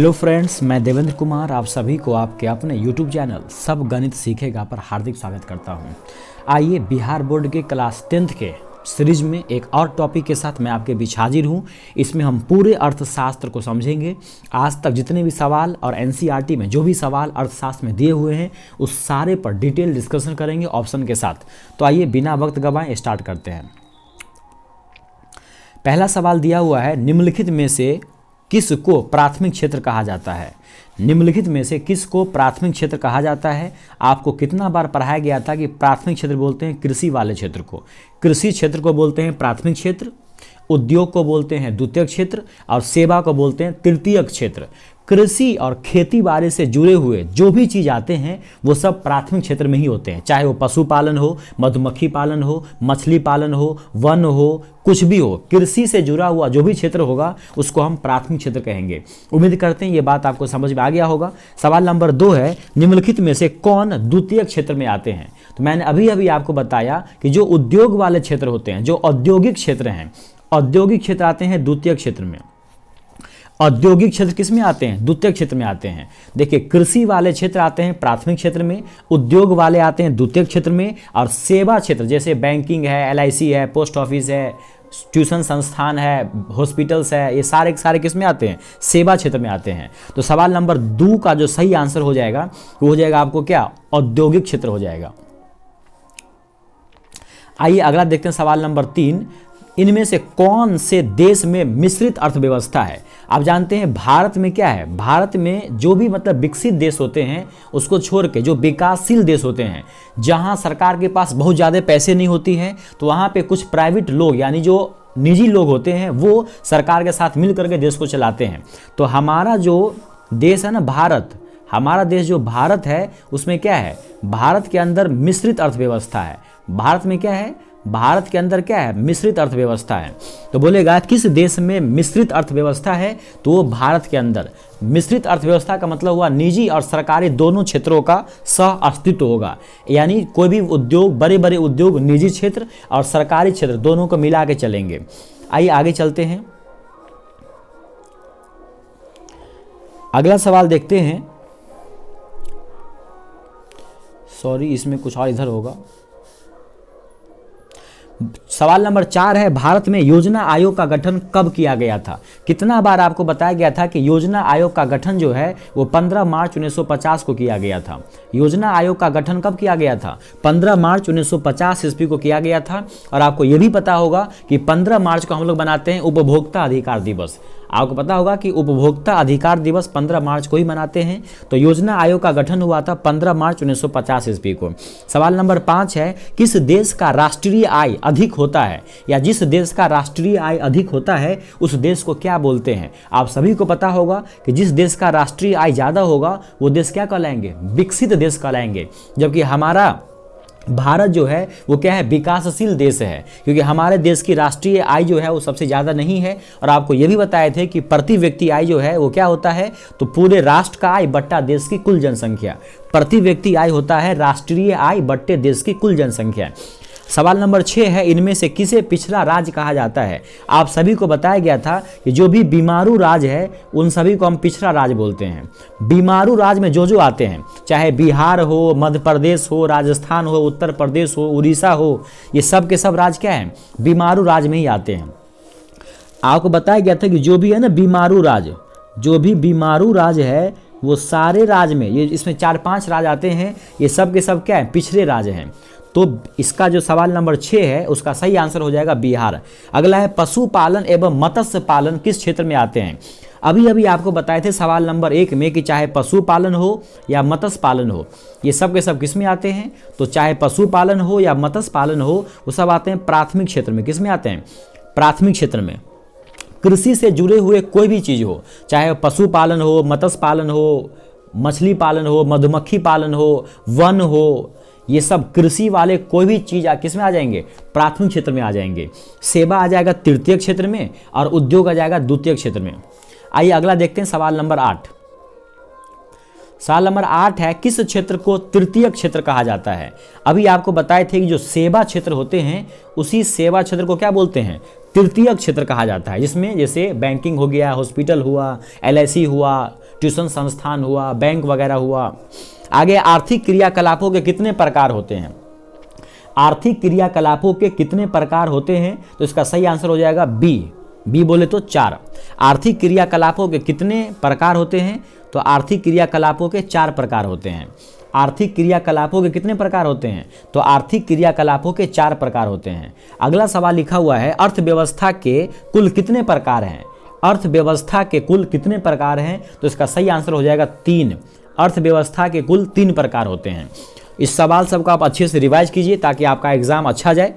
Hello friends, मैं देवेंद्र कुमार आप सभी को आपके अपने यूट्यूब चैनल सब गणित सीखेगा पर हार्दिक स्वागत करता हूं। आइए बिहार बोर्ड के क्लास 10th के सीरीज में एक और टॉपिक के साथ मैं आपके बीच हाजिर हूं। इसमें हम पूरे अर्थशास्त्र को समझेंगे। आज तक जितने भी सवाल और एनसीईआरटी में जो भी सवाल अर्थशास्त्र में दिए हुए हैं उस सारे पर डिटेल डिस्कशन करेंगे ऑप्शन के साथ। तो आइए बिना वक्त गंवाए स्टार्ट करते हैं। पहला सवाल दिया हुआ है, निम्नलिखित में से किसको प्राथमिक क्षेत्र कहा जाता है। निम्नलिखित में से किसको प्राथमिक क्षेत्र कहा जाता है। आपको कितना बार पढ़ाया गया था कि प्राथमिक क्षेत्र बोलते हैं कृषि वाले क्षेत्र को, कृषि क्षेत्र को बोलते हैं प्राथमिक क्षेत्र, उद्योग को बोलते हैं द्वितीयक क्षेत्र और सेवा को बोलते हैं तृतीयक क्षेत्र। कृषि और खेती बाड़ी से जुड़े हुए जो भी चीज़ आते हैं वो सब प्राथमिक क्षेत्र में ही होते हैं, चाहे वो पशुपालन हो, मधुमक्खी पालन हो, मछली पालन हो, वन हो, कुछ भी हो। कृषि से जुड़ा हुआ जो भी क्षेत्र होगा उसको हम प्राथमिक क्षेत्र कहेंगे। उम्मीद करते हैं ये बात आपको समझ में आ गया होगा। सवाल नंबर 2 है, निम्नलिखित में से कौन द्वितीयक क्षेत्र में आते हैं। तो मैंने अभी आपको बताया कि जो उद्योग वाले क्षेत्र होते हैं, जो औद्योगिक क्षेत्र हैं, औद्योगिक क्षेत्र आते हैं द्वितीयक क्षेत्र में। औद्योगिक क्षेत्र किस में आते हैं? द्वितीयक क्षेत्र में आते हैं। देखिए, कृषि वाले क्षेत्र आते हैं प्राथमिक क्षेत्र में, उद्योग वाले आते हैं द्वितीयक क्षेत्र में, और सेवा क्षेत्र जैसे बैंकिंग है, LIC है, पोस्ट ऑफिस है, ट्यूशन संस्थान है, हॉस्पिटल्स है, ये सारे किस में आते हैं? सेवा क्षेत्र में आते हैं। तो सवाल नंबर 2 का जो सही आंसर हो जाएगा वो हो जाएगा आपको क्या? औद्योगिक क्षेत्र हो जाएगा। आइए अगला देखते हैं, सवाल नंबर 3, इनमें से कौन से देश में मिश्रित अर्थव्यवस्था है। आप जानते हैं भारत में क्या है, भारत में जो भी मतलब विकसित देश होते हैं उसको छोड़ के जो विकासशील देश होते हैं, जहां सरकार के पास बहुत ज़्यादा पैसे नहीं होती हैं, तो वहां पे कुछ प्राइवेट लोग यानी जो निजी लोग होते हैं वो सरकार के साथ मिल करके देश को चलाते हैं। तो हमारा जो देश है ना भारत, हमारा देश जो भारत है उसमें क्या है? भारत के अंदर मिश्रित अर्थव्यवस्था है। भारत में क्या है? भारत के अंदर क्या है? मिश्रित अर्थव्यवस्था है। तो बोलेगा किस देश में मिश्रित अर्थव्यवस्था है, तो वो भारत के अंदर। मिश्रित अर्थव्यवस्था का मतलब हुआ निजी और सरकारी दोनों क्षेत्रों का सह अस्तित्व होगा, यानी कोई भी उद्योग, बड़े बड़े उद्योग निजी क्षेत्र और सरकारी क्षेत्र दोनों को मिला के चलेंगे। आइए आगे चलते हैं, अगला सवाल देखते हैं। सॉरी, इसमें कुछ और इधर होगा। सवाल नंबर 4 है, भारत में योजना आयोग का गठन कब किया गया था। कितना बार आपको बताया गया था कि योजना आयोग का गठन जो है वो 15 मार्च 1950 को किया गया था। योजना आयोग का गठन कब किया गया था? 15 मार्च 1950 ईस्वी को किया गया था। और आपको ये भी पता होगा कि 15 मार्च को हम लोग बनाते हैं उपभोक्ता अधिकार दिवस। आपको पता होगा कि उपभोक्ता अधिकार दिवस 15 मार्च को ही मनाते हैं। तो योजना आयोग का गठन हुआ था 15 मार्च 1950 ईस्वी को। सवाल नंबर 5 है, किस देश का राष्ट्रीय आय अधिक होता है, या जिस देश का राष्ट्रीय आय अधिक होता है उस देश को क्या बोलते हैं। आप सभी को पता होगा कि जिस देश का राष्ट्रीय आय ज़्यादा होगा वो देश क्या कहलाएंगे? विकसित देश कहलाएंगे। जबकि हमारा भारत जो है वो क्या है? विकासशील देश है, क्योंकि हमारे देश की राष्ट्रीय आय जो है वो सबसे ज़्यादा नहीं है। और आपको ये भी बताए थे कि प्रति व्यक्ति आय जो है वो क्या होता है? तो पूरे राष्ट्र का आय बट्टा देश की कुल जनसंख्या। प्रति व्यक्ति आय होता है राष्ट्रीय आय बट्टे देश की कुल जनसंख्या। सवाल नंबर 6 है, इनमें से किसे पिछड़ा राज्य कहा जाता है। आप सभी को बताया गया था कि जो भी बीमारू राज्य है उन सभी को हम पिछड़ा राज्य बोलते हैं। बीमारू राज्य में जो आते हैं, चाहे बिहार हो, मध्य प्रदेश हो, राजस्थान हो, उत्तर प्रदेश हो, उड़ीसा हो, ये सब के सब राज्य क्या हैं? बीमारू राज्य में ही आते हैं। आपको बताया गया था कि जो भी है ना बीमारू राज्य, जो भी बीमारू राज्य है वो सारे राज्य में, ये इसमें 4-5 राज्य आते हैं, ये सब के सब क्या है? पिछड़े राज्य हैं। तो इसका जो सवाल नंबर 6 है उसका सही आंसर हो जाएगा बिहार। अगला है, पशुपालन एवं मत्स्य पालन किस क्षेत्र में आते हैं। अभी आपको बताए थे सवाल नंबर 1 में कि चाहे पशुपालन हो या मत्स्य पालन हो, ये सब के सब किस में आते हैं? तो चाहे पशुपालन हो या मत्स्य पालन हो वो सब आते हैं प्राथमिक क्षेत्र में। किस में आते हैं? प्राथमिक क्षेत्र में। कृषि से जुड़े हुए कोई भी चीज़ हो, चाहे पशुपालन हो, मत्स्य पालन हो, मछली पालन हो, मधुमक्खी पालन हो, वन हो, ये सब कृषि वाले कोई भी चीज़ किस में आ जाएंगे? प्राथमिक क्षेत्र में आ जाएंगे। सेवा आ जाएगा तृतीय क्षेत्र में और उद्योग आ जाएगा द्वितीय क्षेत्र में। आइए अगला देखते हैं, सवाल नंबर 8। सवाल नंबर 8 है, किस क्षेत्र को तृतीय क्षेत्र कहा जाता है। अभी आपको बताए थे कि जो सेवा क्षेत्र होते हैं उसी सेवा क्षेत्र को क्या बोलते हैं? तृतीय क्षेत्र कहा जाता है, जिसमें जैसे बैंकिंग हो गया, हॉस्पिटल हुआ, LIC हुआ, ट्यूशन संस्थान हुआ, बैंक वगैरह हुआ। आगे आर्थिक क्रियाकलापों के कितने प्रकार होते हैं? आर्थिक क्रियाकलापों के कितने प्रकार होते हैं? तो इसका सही आंसर हो जाएगा बी बोले तो 4। आर्थिक क्रियाकलापों के कितने प्रकार होते हैं? तो आर्थिक क्रियाकलापों के 4 प्रकार होते हैं। आर्थिक क्रियाकलापों के कितने प्रकार होते हैं? तो आर्थिक क्रियाकलापों के 4 प्रकार होते हैं। अगला सवाल लिखा हुआ है, अर्थव्यवस्था के कुल कितने प्रकार हैं? अर्थव्यवस्था के कुल कितने प्रकार हैं? तो इसका सही आंसर हो जाएगा 3। अर्थव्यवस्था के कुल 3 प्रकार होते हैं। इस सवाल सबको आप अच्छे से रिवाइज कीजिए ताकि आपका एग्जाम अच्छा जाए।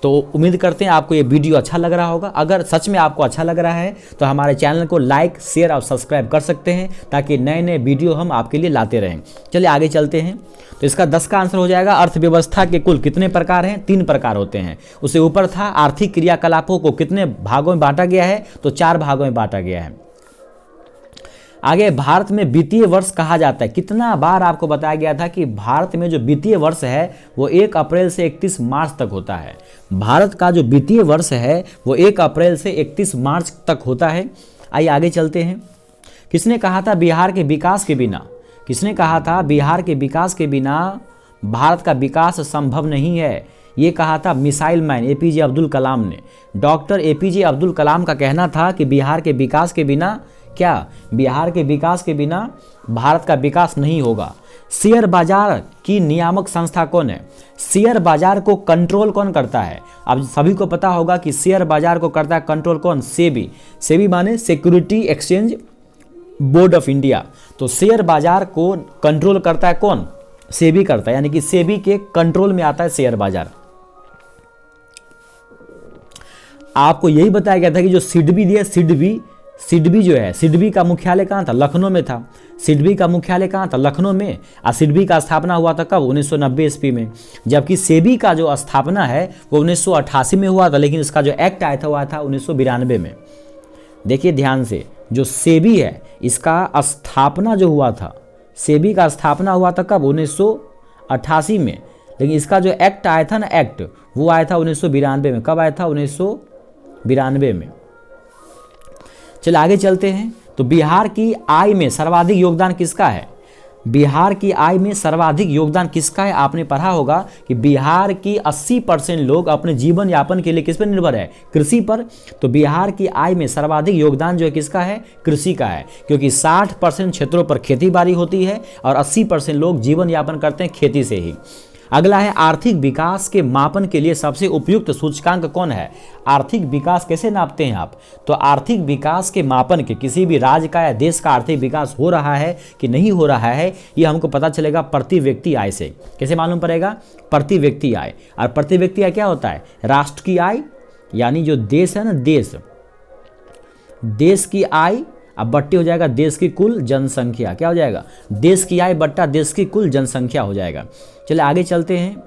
तो उम्मीद करते हैं आपको ये वीडियो अच्छा लग रहा होगा। अगर सच में आपको अच्छा लग रहा है तो हमारे चैनल को लाइक, शेयर और सब्सक्राइब कर सकते हैं ताकि नए नए वीडियो हम आपके लिए लाते रहें। चलिए आगे चलते हैं। तो इसका 10 का आंसर हो जाएगा, अर्थव्यवस्था के कुल कितने प्रकार हैं? 3 प्रकार होते हैं। उससे ऊपर था आर्थिक क्रियाकलापों को कितने भागों में बांटा गया है? तो 4 भागों में बांटा गया है। आगे भारत में वित्तीय वर्ष कहा जाता है। कितना बार आपको बताया गया था कि भारत में जो वित्तीय वर्ष है वो 1 अप्रैल से 31 मार्च तक होता है। भारत का जो वित्तीय वर्ष है वो 1 अप्रैल से 31 मार्च तक होता है। आइए आगे चलते हैं। किसने कहा था बिहार के विकास के बिना? किसने कहा था बिहार के विकास के बिना भारत का विकास संभव नहीं है? ये कहा था missile man APJ Abdul Kalam ने। डॉक्टर एपीजे अब्दुल कलाम का कहना था कि बिहार के विकास के बिना बिहार के विकास के बिना भारत का विकास नहीं होगा। शेयर बाजार की नियामक संस्था कौन है? शेयर बाजार को कंट्रोल कौन करता है? अब सभी को पता होगा कि शेयर बाजार को करता है कंट्रोल कौन? सेबी। सेबी माने security exchange board of India. तो शेयर बाजार को कंट्रोल करता है कौन? सेबी करता है, यानी कि सेबी के कंट्रोल में आता है शेयर बाजार। आपको यही बताया गया था कि जो सिडबी दिया, सिडबी जो है, सिडबी का मुख्यालय कहाँ था? लखनऊ में था। सिडबी का मुख्यालय कहाँ था? लखनऊ में। और सिडबी का स्थापना हुआ था कब? 1990 ईस्वी में। जबकि सेबी का जो स्थापना है वो 1988 में हुआ था, लेकिन इसका जो एक्ट आया था वो आया था 1992 में। देखिए ध्यान से, जो सेबी है इसका स्थापना जो हुआ था, सेबी का स्थापना हुआ था कब? 1988 में। लेकिन इसका जो एक्ट आया था ना, एक्ट, वो आया था 1992 में। कब आया था? 1992 में। चलिए आगे चलते हैं। तो बिहार की आय में सर्वाधिक योगदान किसका है? बिहार की आय में सर्वाधिक योगदान किसका है? आपने पढ़ा होगा कि बिहार की 80% लोग अपने जीवन यापन के लिए किस पर निर्भर है? कृषि पर। तो बिहार की आय में सर्वाधिक योगदान जो है किसका है? कृषि का है, क्योंकि 60% क्षेत्रों पर खेती बाड़ी होती है और 80% लोग जीवन यापन करते हैं खेती से ही। अगला है, आर्थिक विकास के मापन के लिए सबसे उपयुक्त सूचकांक कौन है? आर्थिक विकास कैसे नापते हैं आप? तो आर्थिक विकास के मापन के, किसी भी राज्य का या देश का आर्थिक विकास हो रहा है कि नहीं हो रहा है, ये हमको पता चलेगा प्रति व्यक्ति आय से। कैसे मालूम पड़ेगा? प्रति व्यक्ति आय। और प्रति व्यक्ति आय क्या होता है? राष्ट्र की आय, यानी जो देश है ना, देश की आय अब बट्टी हो जाएगा देश की कुल जनसंख्या। क्या हो जाएगा? देश की आय बट्टा देश की कुल जनसंख्या हो जाएगा। चलिए आगे चलते हैं।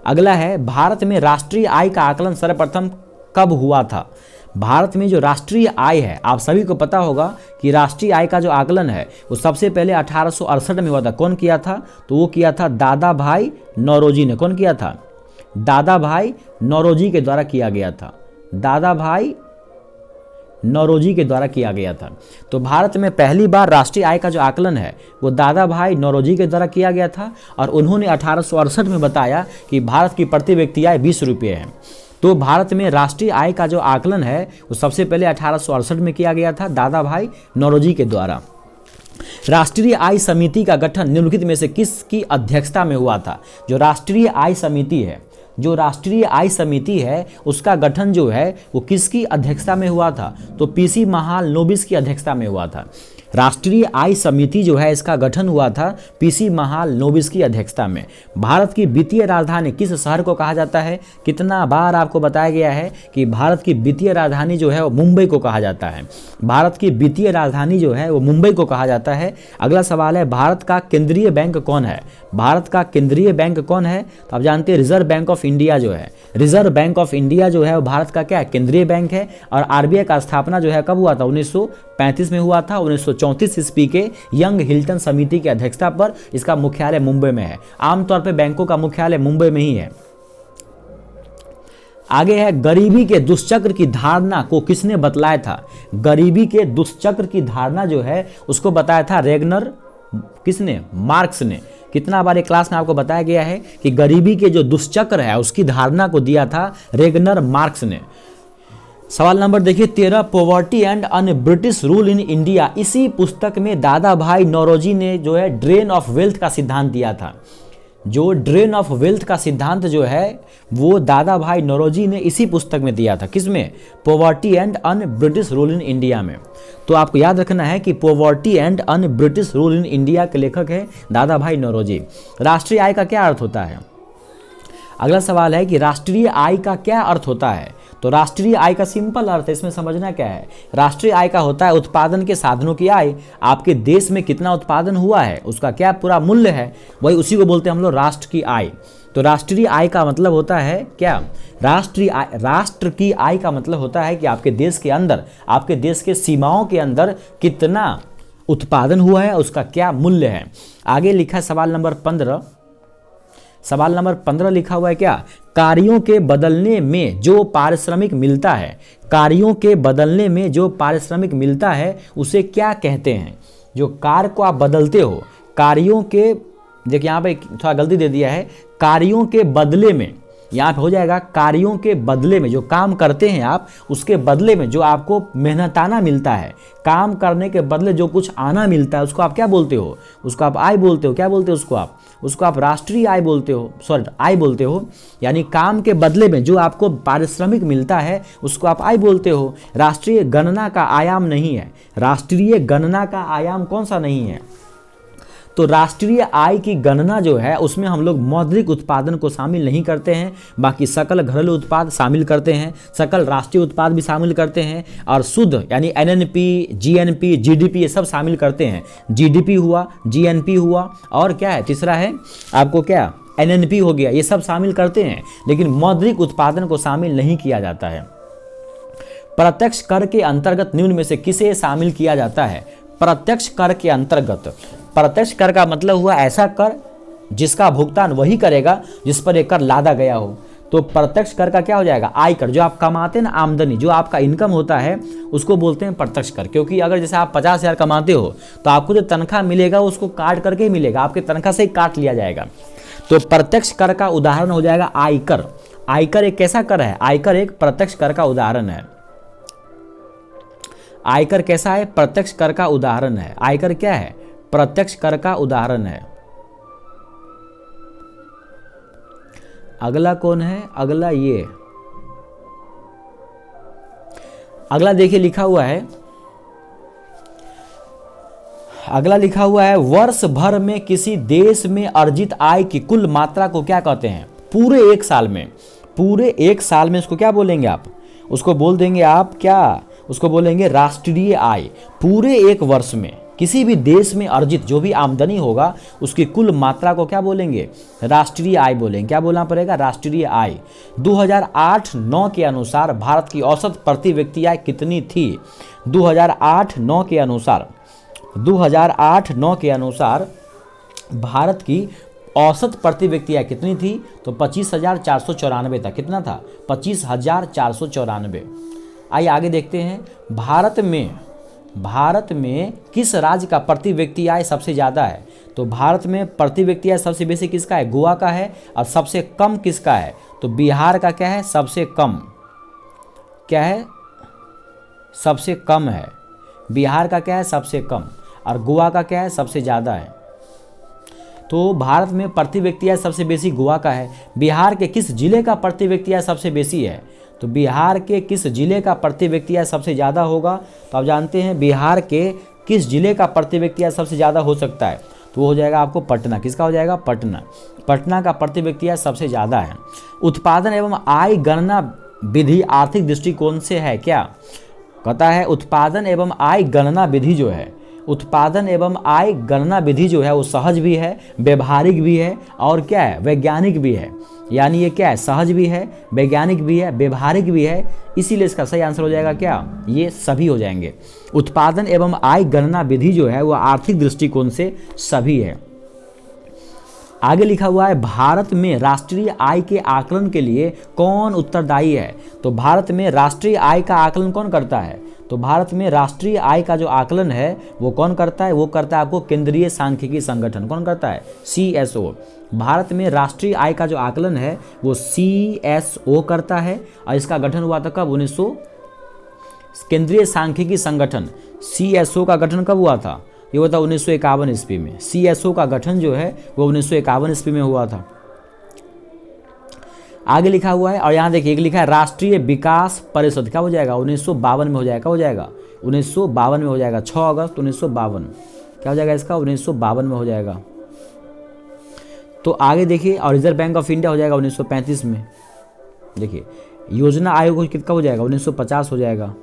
अगला है, भारत में राष्ट्रीय आय का आकलन सर्वप्रथम कब हुआ था? भारत में जो राष्ट्रीय आय है, आप सभी को पता होगा कि राष्ट्रीय आय का जो आकलन है वो सबसे पहले 1868 में हुआ था। कौन किया था? तो वो किया था दादा भाई नौरोजी ने। कौन किया था? दादा भाई नौरोजी के द्वारा किया गया था। दादा भाई नौरोजी के द्वारा किया गया था। तो भारत में पहली बार राष्ट्रीय आय का जो आकलन है वो दादा भाई नौरोजी के द्वारा किया गया था और उन्होंने 1868 में बताया कि भारत की प्रति व्यक्ति आय 20 रुपये है। तो भारत में राष्ट्रीय आय का जो आकलन है वो सबसे पहले 1868 में किया गया था दादा भाई नौरोजी के द्वारा। राष्ट्रीय आय समिति का गठन निम्नलिखित में से किसकी अध्यक्षता में हुआ था? जो राष्ट्रीय आय समिति है, जो राष्ट्रीय आय समिति है उसका गठन जो है वो किसकी अध्यक्षता में हुआ था? तो पीसी महालनोबिस की अध्यक्षता में हुआ था। राष्ट्रीय आय समिति जो है इसका गठन हुआ था पीसी महालनोबिस की अध्यक्षता में। भारत की वित्तीय राजधानी किस शहर को कहा जाता है? कितना बार आपको बताया गया है कि भारत की वित्तीय राजधानी जो है वो मुंबई को कहा जाता है। भारत की वित्तीय राजधानी जो है वो मुंबई को कहा जाता है। अगला सवाल है, भारत का केंद्रीय बैंक कौन है? भारत का केंद्रीय बैंक कौन है? तो आप जानते हैं रिजर्व बैंक ऑफ इंडिया जो है, रिजर्व बैंक ऑफ इंडिया जो है वो भारत का क्या है? केंद्रीय बैंक है। और आरबीआई का स्थापना जो है कब हुआ था? 1935 में हुआ था। 1934 ईस्वी के यंग हिल्टन समिति की अध्यक्षता पर इसका मुख्यालय मुंबई में है। आमतौर पर बैंकों का मुख्यालय मुंबई में ही है। आगे है गरीबी के दुष्चक्र की धारणा को किसने बतलाया था? गरीबी के दुष्चक्र की धारणा जो है उसको बताया था रेगनर, किसने? मार्क्स ने। कितना बार क्लास में आपको बताया गया है कि गरीबी के जो दुष्चक्र है उसकी धारणा को दिया था रेगनर मार्क्स ने। सवाल नंबर देखिए 13, poverty and un British rule in India. इसी पुस्तक में दादा भाई नौरोजी ने जो है ड्रेन ऑफ वेल्थ का सिद्धांत दिया था। जो ड्रेन ऑफ वेल्थ का सिद्धांत जो है वो दादा भाई नौरोजी ने इसी पुस्तक में दिया था। किसमें? Poverty and un British rule in India में। तो आपको याद रखना है कि poverty and un British rule in India के लेखक है दादा भाई नौरोजी। राष्ट्रीय आय का क्या अर्थ होता है? अगला सवाल है कि राष्ट्रीय आय का क्या अर्थ होता है? तो राष्ट्रीय आय का सिंपल अर्थ है, इसमें समझना क्या है। राष्ट्रीय आय का होता है उत्पादन के साधनों की आय। आपके देश में कितना उत्पादन हुआ है उसका क्या पूरा मूल्य है, वही उसी को बोलते हैं हम लोग राष्ट्र की आय। तो राष्ट्रीय आय का मतलब होता है क्या? राष्ट्र की आय का मतलब होता है कि आपके देश के अंदर, आपके देश के सीमाओं के अंदर कितना उत्पादन हुआ है, उसका क्या मूल्य है। आगे लिखा है सवाल नंबर 15। सवाल नंबर 15 लिखा हुआ है क्या? कार्यों के बदलने में जो पारिश्रमिक मिलता है, कार्यों के बदलने में जो पारिश्रमिक मिलता है उसे क्या कहते हैं? जो कार्य को आप बदलते हो, कार्यों के, देखिए यहाँ पे थोड़ा गलती दे दिया है, कार्यों के बदले में, यहाँ पे हो जाएगा कार्यों के बदले में, जो काम करते हैं आप उसके बदले में जो आपको मेहनताना मिलता है, काम करने के बदले जो कुछ आना मिलता है उसको आप क्या बोलते हो? उसको आप आय बोलते हो। क्या बोलते हो उसको आप? उसको आप राष्ट्रीय आय बोलते हो, सॉरी आय बोलते हो। यानी काम के बदले में जो आपको पारिश्रमिक मिलता है उसको आप आय बोलते हो। राष्ट्रीय गणना का आयाम नहीं है। राष्ट्रीय गणना का आयाम कौन सा नहीं है? तो राष्ट्रीय आय की गणना जो है उसमें हम लोग मौद्रिक उत्पादन को शामिल नहीं करते हैं, बाकी सकल घरेलू उत्पाद शामिल करते हैं, सकल राष्ट्रीय उत्पाद भी शामिल करते हैं, और शुद्ध यानी एनएनपी, जीएनपी, जीडीपी ये सब शामिल करते हैं। जीडीपी हुआ, जीएनपी हुआ, और क्या है तीसरा है आपको क्या? एनएनपी हो गया। ये सब शामिल करते हैं, लेकिन मौद्रिक उत्पादन को शामिल नहीं किया जाता है। प्रत्यक्ष कर के अंतर्गत निम्न में से किसे शामिल किया जाता है? प्रत्यक्ष कर के अंतर्गत, प्रत्यक्ष कर का मतलब हुआ ऐसा कर जिसका भुगतान वही करेगा जिस पर एक कर लादा गया हो। तो प्रत्यक्ष कर का क्या हो जाएगा? आयकर। जो आप कमाते हैं ना, आमदनी, जो आपका इनकम होता है उसको बोलते हैं प्रत्यक्ष कर। क्योंकि अगर जैसे आप 50,000 कमाते हो तो आपको जो तनख्वाह मिलेगा उसको काट करके ही मिलेगा, आपके तनख्वाह से ही काट लिया जाएगा। तो प्रत्यक्ष कर का उदाहरण हो जाएगा आयकर। आयकर एक कैसा कर है? आयकर एक प्रत्यक्ष कर का उदाहरण है। आयकर कैसा है? प्रत्यक्ष कर का उदाहरण है। आयकर क्या है? प्रत्यक्ष कर का उदाहरण है। अगला कौन है? अगला ये, अगला देखिए लिखा हुआ है, अगला लिखा हुआ है वर्ष भर में किसी देश में अर्जित आय की कुल मात्रा को क्या कहते हैं? पूरे एक साल में, पूरे एक साल में उसको क्या बोलेंगे आप? उसको बोल देंगे आप क्या? उसको बोलेंगे राष्ट्रीय आय। पूरे एक वर्ष में किसी भी देश में अर्जित जो भी आमदनी होगा उसकी कुल मात्रा को क्या बोलेंगे? राष्ट्रीय आय बोलेंगे। क्या बोलना पड़ेगा? राष्ट्रीय आय। 2008-9 के अनुसार भारत की औसत प्रति व्यक्ति आय कितनी थी? 2008-9 के अनुसार, 2008-9 के अनुसार भारत की औसत प्रति व्यक्ति आय कितनी थी? तो 25,494 था। कितना था? 25,494। आइए आगे देखते हैं। भारत में किस राज्य का प्रति व्यक्ति आय सबसे ज़्यादा है? तो भारत में प्रति व्यक्ति आय सबसे बेसी किसका है? गोवा का है। और सबसे कम किसका है? तो बिहार का क्या है? सबसे कम। क्या है? सबसे कम है। बिहार का क्या है? सबसे कम। और गोवा का क्या है? सबसे ज़्यादा है। तो भारत में प्रति व्यक्ति आय सबसे बेसी गोवा का है। बिहार के किस जिले का प्रति व्यक्ति आय सबसे बेसी है? तो बिहार के किस जिले का प्रति व्यक्ति आय सबसे ज़्यादा होगा? तो आप जानते हैं बिहार के किस जिले का प्रति व्यक्ति आय सबसे ज़्यादा हो सकता है? तो वो हो जाएगा आपको पटना। किसका हो जाएगा? पटना। पटना का प्रति व्यक्ति आय सबसे ज़्यादा है। उत्पादन एवं आय गणना विधि आर्थिक दृष्टिकोण से है क्या? कहता है उत्पादन एवं आय गणना विधि जो है, उत्पादन एवं आय गणना विधि जो है वो सहज भी है, व्यवहारिक भी है, और क्या है? वैज्ञानिक भी है। यानी ये क्या है? सहज भी है, वैज्ञानिक भी है, व्यवहारिक भी है। इसीलिए इसका सही आंसर हो जाएगा क्या? ये सभी हो जाएंगे। उत्पादन एवं आय गणना विधि जो है वो आर्थिक दृष्टिकोण से सभी है। आगे लिखा हुआ है भारत में राष्ट्रीय आय के आकलन के लिए कौन उत्तरदायी है। तो भारत में राष्ट्रीय आय का आकलन कौन करता है। तो भारत में राष्ट्रीय आय का जो आकलन है वो कौन करता है, वो करता है आपको केंद्रीय सांख्यिकी संगठन। कौन करता है, CSO। भारत में राष्ट्रीय आय का जो आकलन है वो CSO करता है और इसका गठन हुआ था कब, 1900। केंद्रीय सांख्यिकी संगठन CSO का गठन कब हुआ था, ये हुआ था 1951 ईस्वी में। CSO का गठन जो है वो 1951 ईस्वी में हुआ था। आगे लिखा हुआ है और यहाँ देखिए एक लिखा है राष्ट्रीय विकास परिषद, क्या हो जाएगा, 1952 में हो जाएगा, क्या हो जाएगा, 1952 में हो जाएगा, 6 अगस्त 1952, क्या हो जाएगा इसका, 1952 में हो जाएगा। तो आगे देखिए और रिजर्व बैंक ऑफ इंडिया हो जाएगा 1935 में। देखिए योजना आयोग कितना हो जाएगा, 1950 हो जाएगा,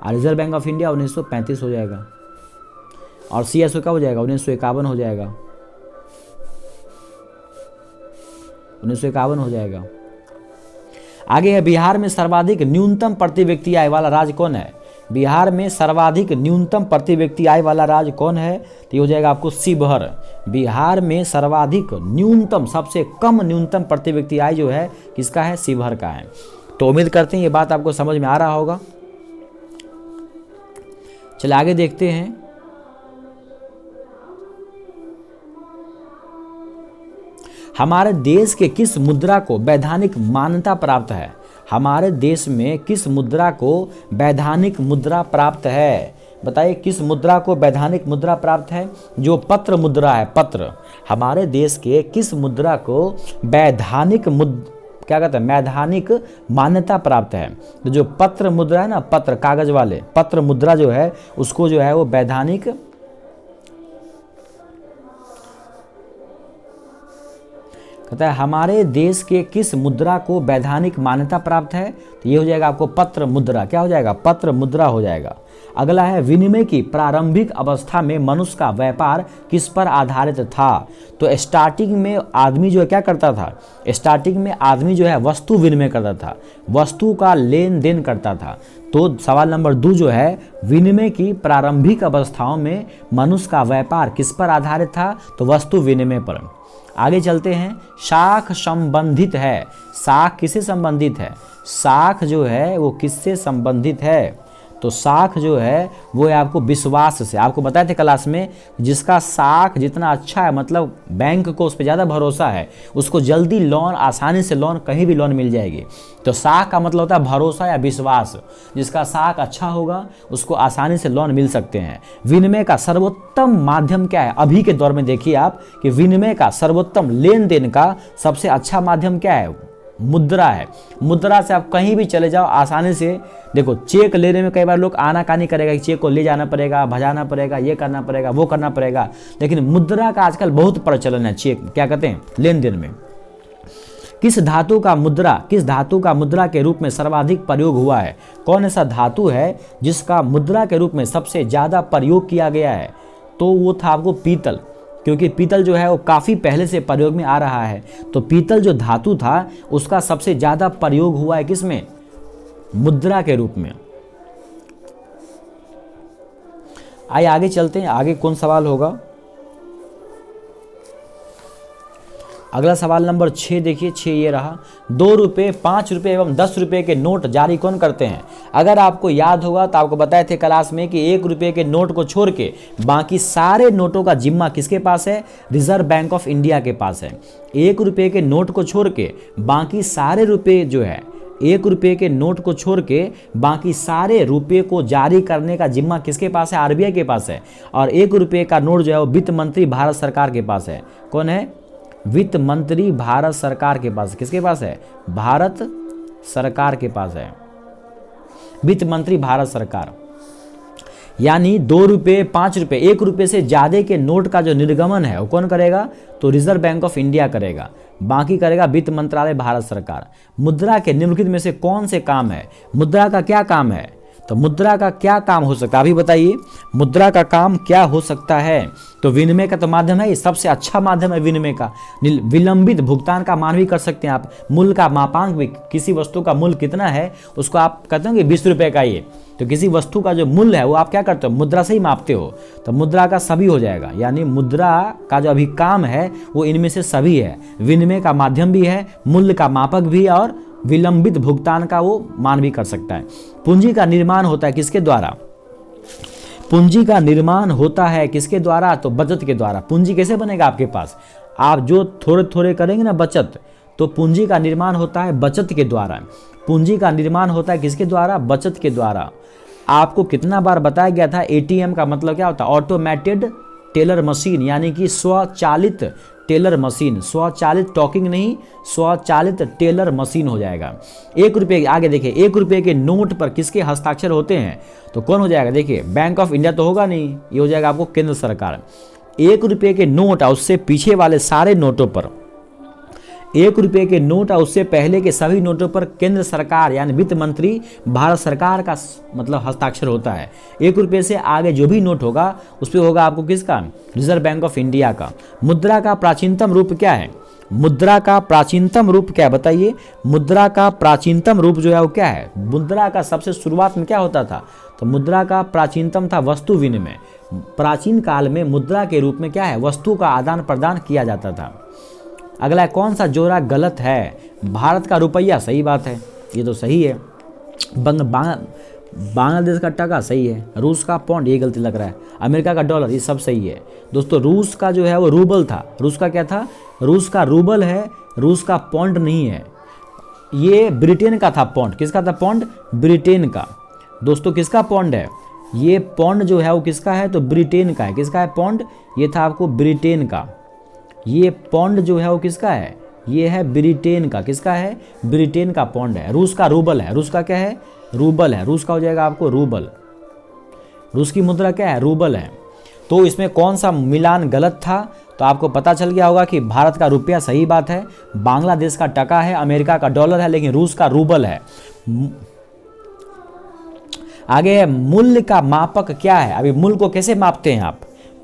और रिजर्व बैंक ऑफ इंडिया 1935 हो जाएगा, और CSO का हो जाएगा 1951 हो जाएगा, 1951 हो जाएगा। आगे है बिहार में सर्वाधिक न्यूनतम प्रति व्यक्ति आय वाला राज्य कौन है। बिहार में सर्वाधिक न्यूनतम प्रति व्यक्ति आय वाला राज्य कौन है, तो ये हो जाएगा आपको शिवहर। बिहार में सर्वाधिक न्यूनतम, सबसे कम न्यूनतम प्रति व्यक्ति आय जो है किसका है, शिवहर का है। तो उम्मीद करते हैं ये बात आपको समझ में आ रहा होगा। चलिए आगे देखते हैं। हमारे देश के किस मुद्रा को वैधानिक मान्यता प्राप्त है। हमारे देश में किस मुद्रा को वैधानिक मुद्रा प्राप्त है, बताइए किस मुद्रा को वैधानिक मुद्रा प्राप्त है। जो पत्र मुद्रा है, पत्र, हमारे देश के किस मुद्रा को वैधानिक क्या कहते हैं, वैधानिक मान्यता प्राप्त है। तो जो पत्र मुद्रा है ना, पत्र कागज वाले पत्र मुद्रा जो है उसको जो है वो वैधानिक, कहता है हमारे देश के किस मुद्रा को वैधानिक मान्यता प्राप्त है, तो ये हो जाएगा आपको पत्र मुद्रा, क्या हो जाएगा, पत्र मुद्रा हो जाएगा। अगला है विनिमय की प्रारंभिक अवस्था में मनुष्य का व्यापार किस पर आधारित था। तो स्टार्टिंग में आदमी जो है क्या करता था, स्टार्टिंग में आदमी जो है वस्तु विनिमय करता था, वस्तु का लेन देन करता था। तो सवाल नंबर 2 जो है विनिमय की प्रारंभिक अवस्थाओं में मनुष्य का व्यापार किस पर आधारित था, तो वस्तु विनिमय पर। आगे चलते हैं। शाख संबंधित है, शाख किससे संबंधित है, शाख जो है वो किससे संबंधित है, तो शाख जो है वो है आपको विश्वास से। आपको बताए थे क्लास में, जिसका शाख जितना अच्छा है, मतलब बैंक को उस पर ज़्यादा भरोसा है, उसको जल्दी लोन, आसानी से लोन, कहीं भी लोन मिल जाएगी। तो शाख का मतलब होता है भरोसा या विश्वास। जिसका शाख अच्छा होगा उसको आसानी से लोन मिल सकते हैं। विनिमय का सर्वोत्तम माध्यम क्या है, अभी के दौर में देखिए आप कि विनिमय का सर्वोत्तम, लेन देन का सबसे अच्छा माध्यम क्या है, मुद्रा है। मुद्रा से आप कहीं भी चले जाओ आसानी से। देखो चेक लेने में कई बार लोग आनाकानी करेगा कि चेक को ले जाना पड़ेगा, भजाना पड़ेगा, ये करना पड़ेगा, वो करना पड़ेगा, लेकिन मुद्रा का आजकल बहुत प्रचलन है, चेक क्या कहते हैं, लेन देन में। किस धातु का मुद्रा के रूप में सर्वाधिक प्रयोग हुआ है। कौन ऐसा धातु है जिसका मुद्रा के रूप में सबसे ज़्यादा प्रयोग किया गया है, तो वो था आपको पीतल, क्योंकि पीतल जो है वो काफ़ी पहले से प्रयोग में आ रहा है। तो पीतल जो धातु था उसका सबसे ज़्यादा प्रयोग हुआ है किसमें, मुद्रा के रूप में। आइए आगे चलते हैं, आगे कौन सवाल होगा। अगला सवाल नंबर 6 देखिए, 6 ये रहा। 2 रुपये, 5 रुपये एवं 10 रुपये के नोट जारी कौन करते हैं। अगर आपको याद होगा तो आपको बताए थे क्लास में कि 1 रुपये के नोट को छोड़ के बाकी सारे नोटों का जिम्मा किसके पास है, रिजर्व बैंक ऑफ इंडिया के पास है। 1 रुपये के नोट को छोड़ के बाकी सारे रुपये जो है, 1 रुपये के नोट को छोड़ के बाकी सारे रुपये को जारी करने का जिम्मा किसके पास है, RBI के पास है। और 1 रुपये का नोट जो है वो वित्त मंत्री भारत सरकार के पास है। कौन है, वित्त मंत्री भारत सरकार के पास। किसके पास है, भारत सरकार के पास है, वित्त मंत्री भारत सरकार। यानी 2 रुपये, 5 रुपये, 1 रुपये से ज़्यादा के नोट का जो निर्गमन है वो कौन करेगा, तो रिजर्व बैंक ऑफ इंडिया करेगा, बाकी करेगा वित्त मंत्रालय भारत सरकार। मुद्रा के निम्नलिखित में से कौन से काम है, मुद्रा का क्या काम है, तो मुद्रा का क्या काम हो सकता है, अभी बताइए मुद्रा का काम क्या हो सकता है। तो विनिमय का तो माध्यम है, ये सबसे अच्छा माध्यम है विनिमय का। विलंबित भुगतान का मान भी कर सकते हैं आप, मूल्य का मापांक भी, किसी वस्तु का मूल्य कितना है उसको आप कहते हो कि 20 रुपये का ये, तो किसी वस्तु का जो मूल्य है वो आप क्या करते हो, मुद्रा से ही मापते हो। तो मुद्रा का सभी हो जाएगा, यानी मुद्रा का जो अभी काम है वो इनमें से सभी है। विनिमय का माध्यम भी है, मूल्य का मापक भी है, और विलंबित भुगतान का वो मान भी कर सकता है। पूंजी का निर्माण होता है किसके द्वारा, पूंजी का निर्माण होता है किसके द्वारा, तो बचत के द्वारा। पूंजी कैसे बनेगा आपके पास, आप जो थोड़े थोड़े करेंगे ना बचत, तो पूंजी का निर्माण होता है बचत के द्वारा। पूंजी का निर्माण होता है किसके द्वारा, बचत के द्वारा। आपको कितना बार बताया गया था, एटीएम का मतलब क्या होता है, ऑटोमेटेड टेलर मशीन, यानी कि स्वचालित टेलर मशीन, स्वचालित टॉकिंग नहीं, स्वचालित टेलर मशीन हो जाएगा। 1 रुपये, आगे देखिए 1 रुपये के नोट पर किसके हस्ताक्षर होते हैं, तो कौन हो जाएगा, देखिए बैंक ऑफ इंडिया तो होगा नहीं, ये हो जाएगा आपको केंद्र सरकार। 1 रुपये के नोट और उससे पीछे वाले सारे नोटों पर, 1 रुपये के नोट और उससे पहले के सभी नोटों पर केंद्र सरकार यानी वित्त मंत्री भारत सरकार का मतलब हस्ताक्षर होता है। 1 रुपये से आगे जो भी नोट होगा उस पर होगा आपको किसका, रिजर्व बैंक ऑफ इंडिया का। मुद्रा का प्राचीनतम रूप क्या है, मुद्रा का प्राचीनतम रूप क्या है बताइए, मुद्रा का प्राचीनतम रूप जो है वो क्या है। मुद्रा का सबसे शुरुआत में क्या होता था, तो मुद्रा का प्राचीनतम था वस्तु विनिमय। प्राचीन काल में मुद्रा के रूप में क्या है, वस्तु का आदान प्रदान किया जाता था। अगला कौन सा जोड़ा गलत है, भारत का रुपया सही बात है, ये तो सही है। बांग्लादेश का टका सही है, रूस का पौंड ये गलती लग रहा है, अमेरिका का डॉलर ये सब सही है। दोस्तों रूस का जो है वो रूबल था, रूस का क्या था, रूस का रूबल है, रूस का पौंड नहीं है। ये ब्रिटेन का था पौंड, किसका था पौंड, ब्रिटेन का। दोस्तों किसका पौंड है, ये पौंड जो है वो किसका है, तो ब्रिटेन का है। किसका है पौंड, ये था आपको ब्रिटेन का। ये पौंड जो है वो किसका है, ये है ब्रिटेन का। किसका है, ब्रिटेन का पौंड है। रूस का रूबल है, रूस का क्या है, रूबल है, रूस का हो जाएगा आपको रूबल। रूस की मुद्रा क्या है, रूबल है। तो इसमें कौन सा मिलान गलत था, तो आपको पता चल गया होगा कि भारत का रुपया सही बात है, बांग्लादेश का टका है, अमेरिका का डॉलर है, लेकिन रूस का रूबल है। आगे है मूल्य का मापक क्या है। अभी मूल्य को कैसे मापते हैं आप,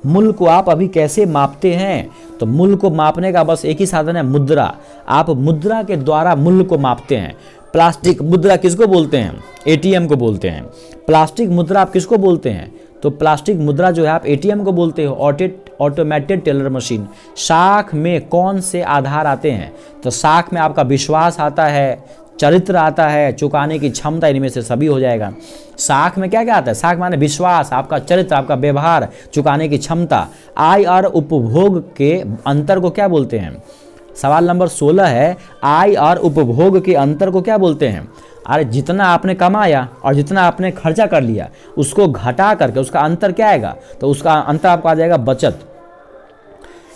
मूल्य को आप अभी कैसे मापते हैं, तो मूल्य को मापने का बस एक ही साधन है, मुद्रा। आप मुद्रा के द्वारा मूल्य को मापते हैं। प्लास्टिक मुद्रा किसको बोलते हैं, एटीएम को बोलते हैं। प्लास्टिक मुद्रा आप किसको बोलते हैं, तो प्लास्टिक मुद्रा जो है आप एटीएम को बोलते हो, ऑटोमेटेड टेलर मशीन। साख में कौन से आधार आते हैं, तो साख में आपका विश्वास आता है, चरित्र आता है, चुकाने की क्षमता, इनमें से सभी हो जाएगा। साख में क्या क्या आता है, साख माने विश्वास, आपका चरित्र, आपका व्यवहार, चुकाने की क्षमता। आय और उपभोग के अंतर को क्या बोलते हैं, सवाल नंबर 16 है, आय और उपभोग के अंतर को क्या बोलते हैं। अरे जितना आपने कमाया और जितना आपने खर्चा कर लिया उसको घटा करके उसका अंतर क्या आएगा, तो उसका अंतर आपको आ जाएगा बचत।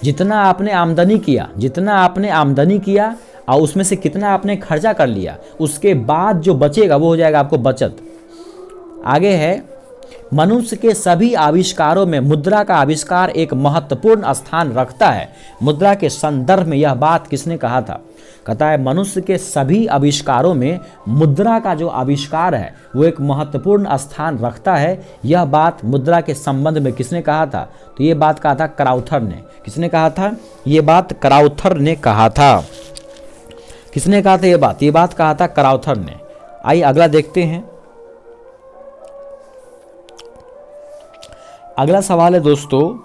जितना आपने आमदनी किया, जितना आपने आमदनी किया और उसमें से कितना आपने खर्चा कर लिया, उसके बाद जो बचेगा वो हो जाएगा आपको बचत। आगे है, मनुष्य के सभी आविष्कारों में मुद्रा का आविष्कार एक महत्वपूर्ण स्थान रखता है। मुद्रा के संदर्भ में यह बात किसने कहा था, कहता है मनुष्य के सभी आविष्कारों में मुद्रा का जो आविष्कार है वो एक महत्वपूर्ण स्थान रखता है। यह बात मुद्रा के संबंध में किसने कहा था, तो ये बात कहा था क्राउथर ने। किसने कहा था, ये बात क्राउथर ने कहा था। किसने कहा था ये बात कहा था क्राउथर ने। आइए अगला देखते हैं। अगला सवाल है दोस्तों,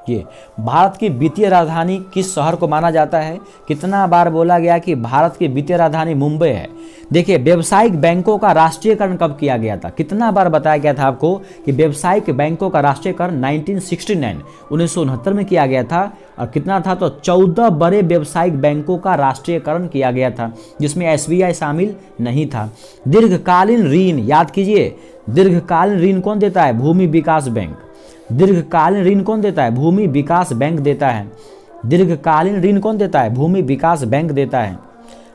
ये भारत की वित्तीय राजधानी किस शहर को माना जाता है। कितना बार बोला गया कि भारत की वित्तीय राजधानी मुंबई है। देखिए व्यावसायिक बैंकों का राष्ट्रीयकरण कब किया गया था, कितना बार बताया गया था आपको कि व्यावसायिक बैंकों का राष्ट्रीयकरण 1969 में किया गया था। और कितना था, तो 14 बड़े व्यावसायिक बैंकों का राष्ट्रीयकरण किया गया था, जिसमें एसबीआई शामिल नहीं था। दीर्घकालीन ऋण याद कीजिए, दीर्घकालीन ऋण कौन देता है, भूमि विकास बैंक। दीर्घकालीन ऋण कौन देता है, भूमि विकास बैंक देता है। दीर्घकालीन ऋण कौन देता है, भूमि विकास बैंक देता है।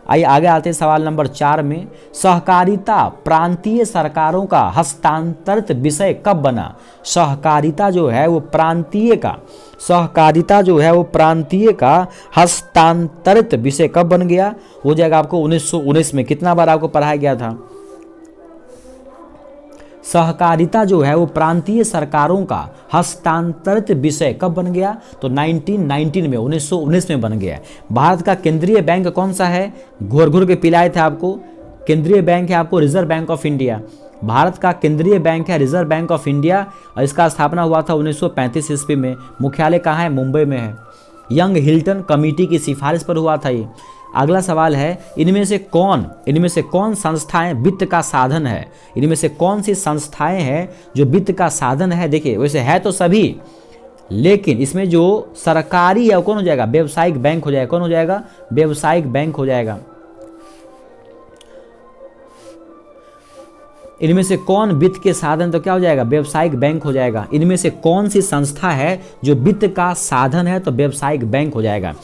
आइए आगे आते हैं सवाल नंबर 4 में, सहकारिता प्रांतीय सरकारों का हस्तांतरित विषय कब बना। सहकारिता जो है वो प्रांतीय का, सहकारिता जो है वो प्रांतीय का हस्तांतरित विषय कब बन गया, हो जाएगा आपको 1919 में। कितना बार आपको पढ़ाया गया था, सहकारिता जो है वो प्रांतीय सरकारों का हस्तांतरित विषय कब बन गया? तो 1919 में, 1919 में बन गया। भारत का केंद्रीय बैंक कौन सा है? घोर घोर के पिलाए थे आपको। केंद्रीय बैंक है आपको reserve bank of India. Bharat का केंद्रीय बैंक है रिजर्व बैंक ऑफ इंडिया और इसका स्थापना हुआ था 1935 ईस्वी में। मुख्यालय कहाँ है? मुंबई में है। यंग हिल्टन कमेटी की सिफारिश पर हुआ था ये। अगला सवाल है, इनमें से कौन संस्थाएं वित्त का साधन है? इनमें से कौन सी संस्थाएं हैं जो वित्त का साधन है? देखिए वैसे है तो सभी, लेकिन इसमें जो सरकारी है वो कौन हो जाएगा? व्यवसायिक बैंक हो जाएगा। कौन हो जाएगा? व्यवसायिक बैंक हो जाएगा। इनमें से कौन वित्त के साधन, तो क्या हो जाएगा? व्यवसायिक बैंक हो जाएगा। इनमें से कौन सी संस्था है जो वित्त का साधन है? तो व्यवसायिक बैंक हो जाएगा।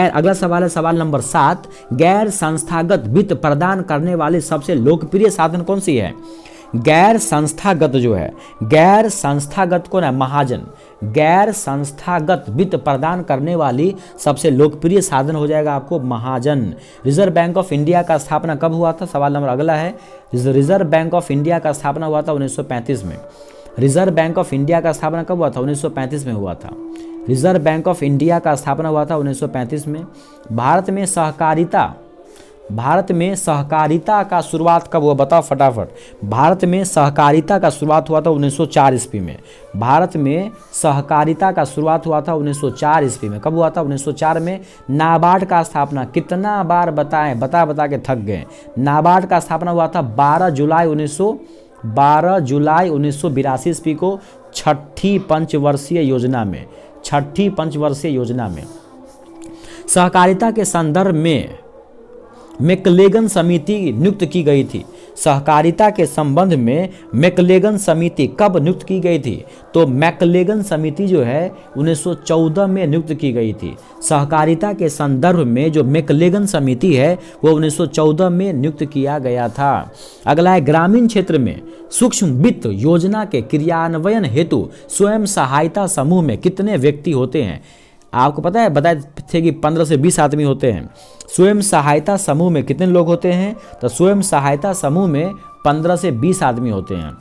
अगला सवाल है सवाल नंबर 7, गैर संस्थागत वित्त प्रदान करने वाली सबसे लोकप्रिय साधन कौन सी है? गैर संस्थागत जो है, गैर संस्थागत कौन है? महाजन। गैर संस्थागत वित्त प्रदान करने वाली सबसे लोकप्रिय साधन हो जाएगा आपको महाजन। रिजर्व बैंक ऑफ इंडिया का स्थापना कब हुआ था? सवाल नंबर अगला है, रिजर्व बैंक ऑफ इंडिया का स्थापना हुआ था 1935 में। रिजर्व बैंक ऑफ इंडिया का स्थापना कब हुआ था? 1935 में हुआ था। रिजर्व बैंक ऑफ इंडिया का स्थापना हुआ था 1935 में। भारत में सहकारिता का शुरुआत कब हुआ? बताओ फटाफट। भारत में सहकारिता का शुरुआत हुआ था 1904 ईस्वी में। भारत में सहकारिता का शुरुआत हुआ था 1904 ईस्वी में। कब हुआ था? 1904 में। नाबार्ड का स्थापना कितना बार बताएं, बता के थक गए। नाबार्ड का स्थापना हुआ था 12 जुलाई 1982 ईस्वी को, छठी पंचवर्षीय योजना में। सहकारिता के संदर्भ में मैकलेगन समिति नियुक्त की गई थी। सहकारिता के संबंध में मैकलेगन समिति कब नियुक्त की गई थी? तो मैकलेगन समिति जो है 1914 में नियुक्त की गई थी। सहकारिता के संदर्भ में जो मैकलेगन समिति है वो 1914 में नियुक्त किया गया था। अगला है, ग्रामीण क्षेत्र में सूक्ष्म वित्त योजना के क्रियान्वयन हेतु स्वयं सहायता समूह में कितने व्यक्ति होते हैं? आपको पता है, बताए थे कि 15 से 20 आदमी होते हैं। स्वयं सहायता समूह में कितने लोग होते हैं? तो स्वयं सहायता समूह में 15 से 20 आदमी होते हैं।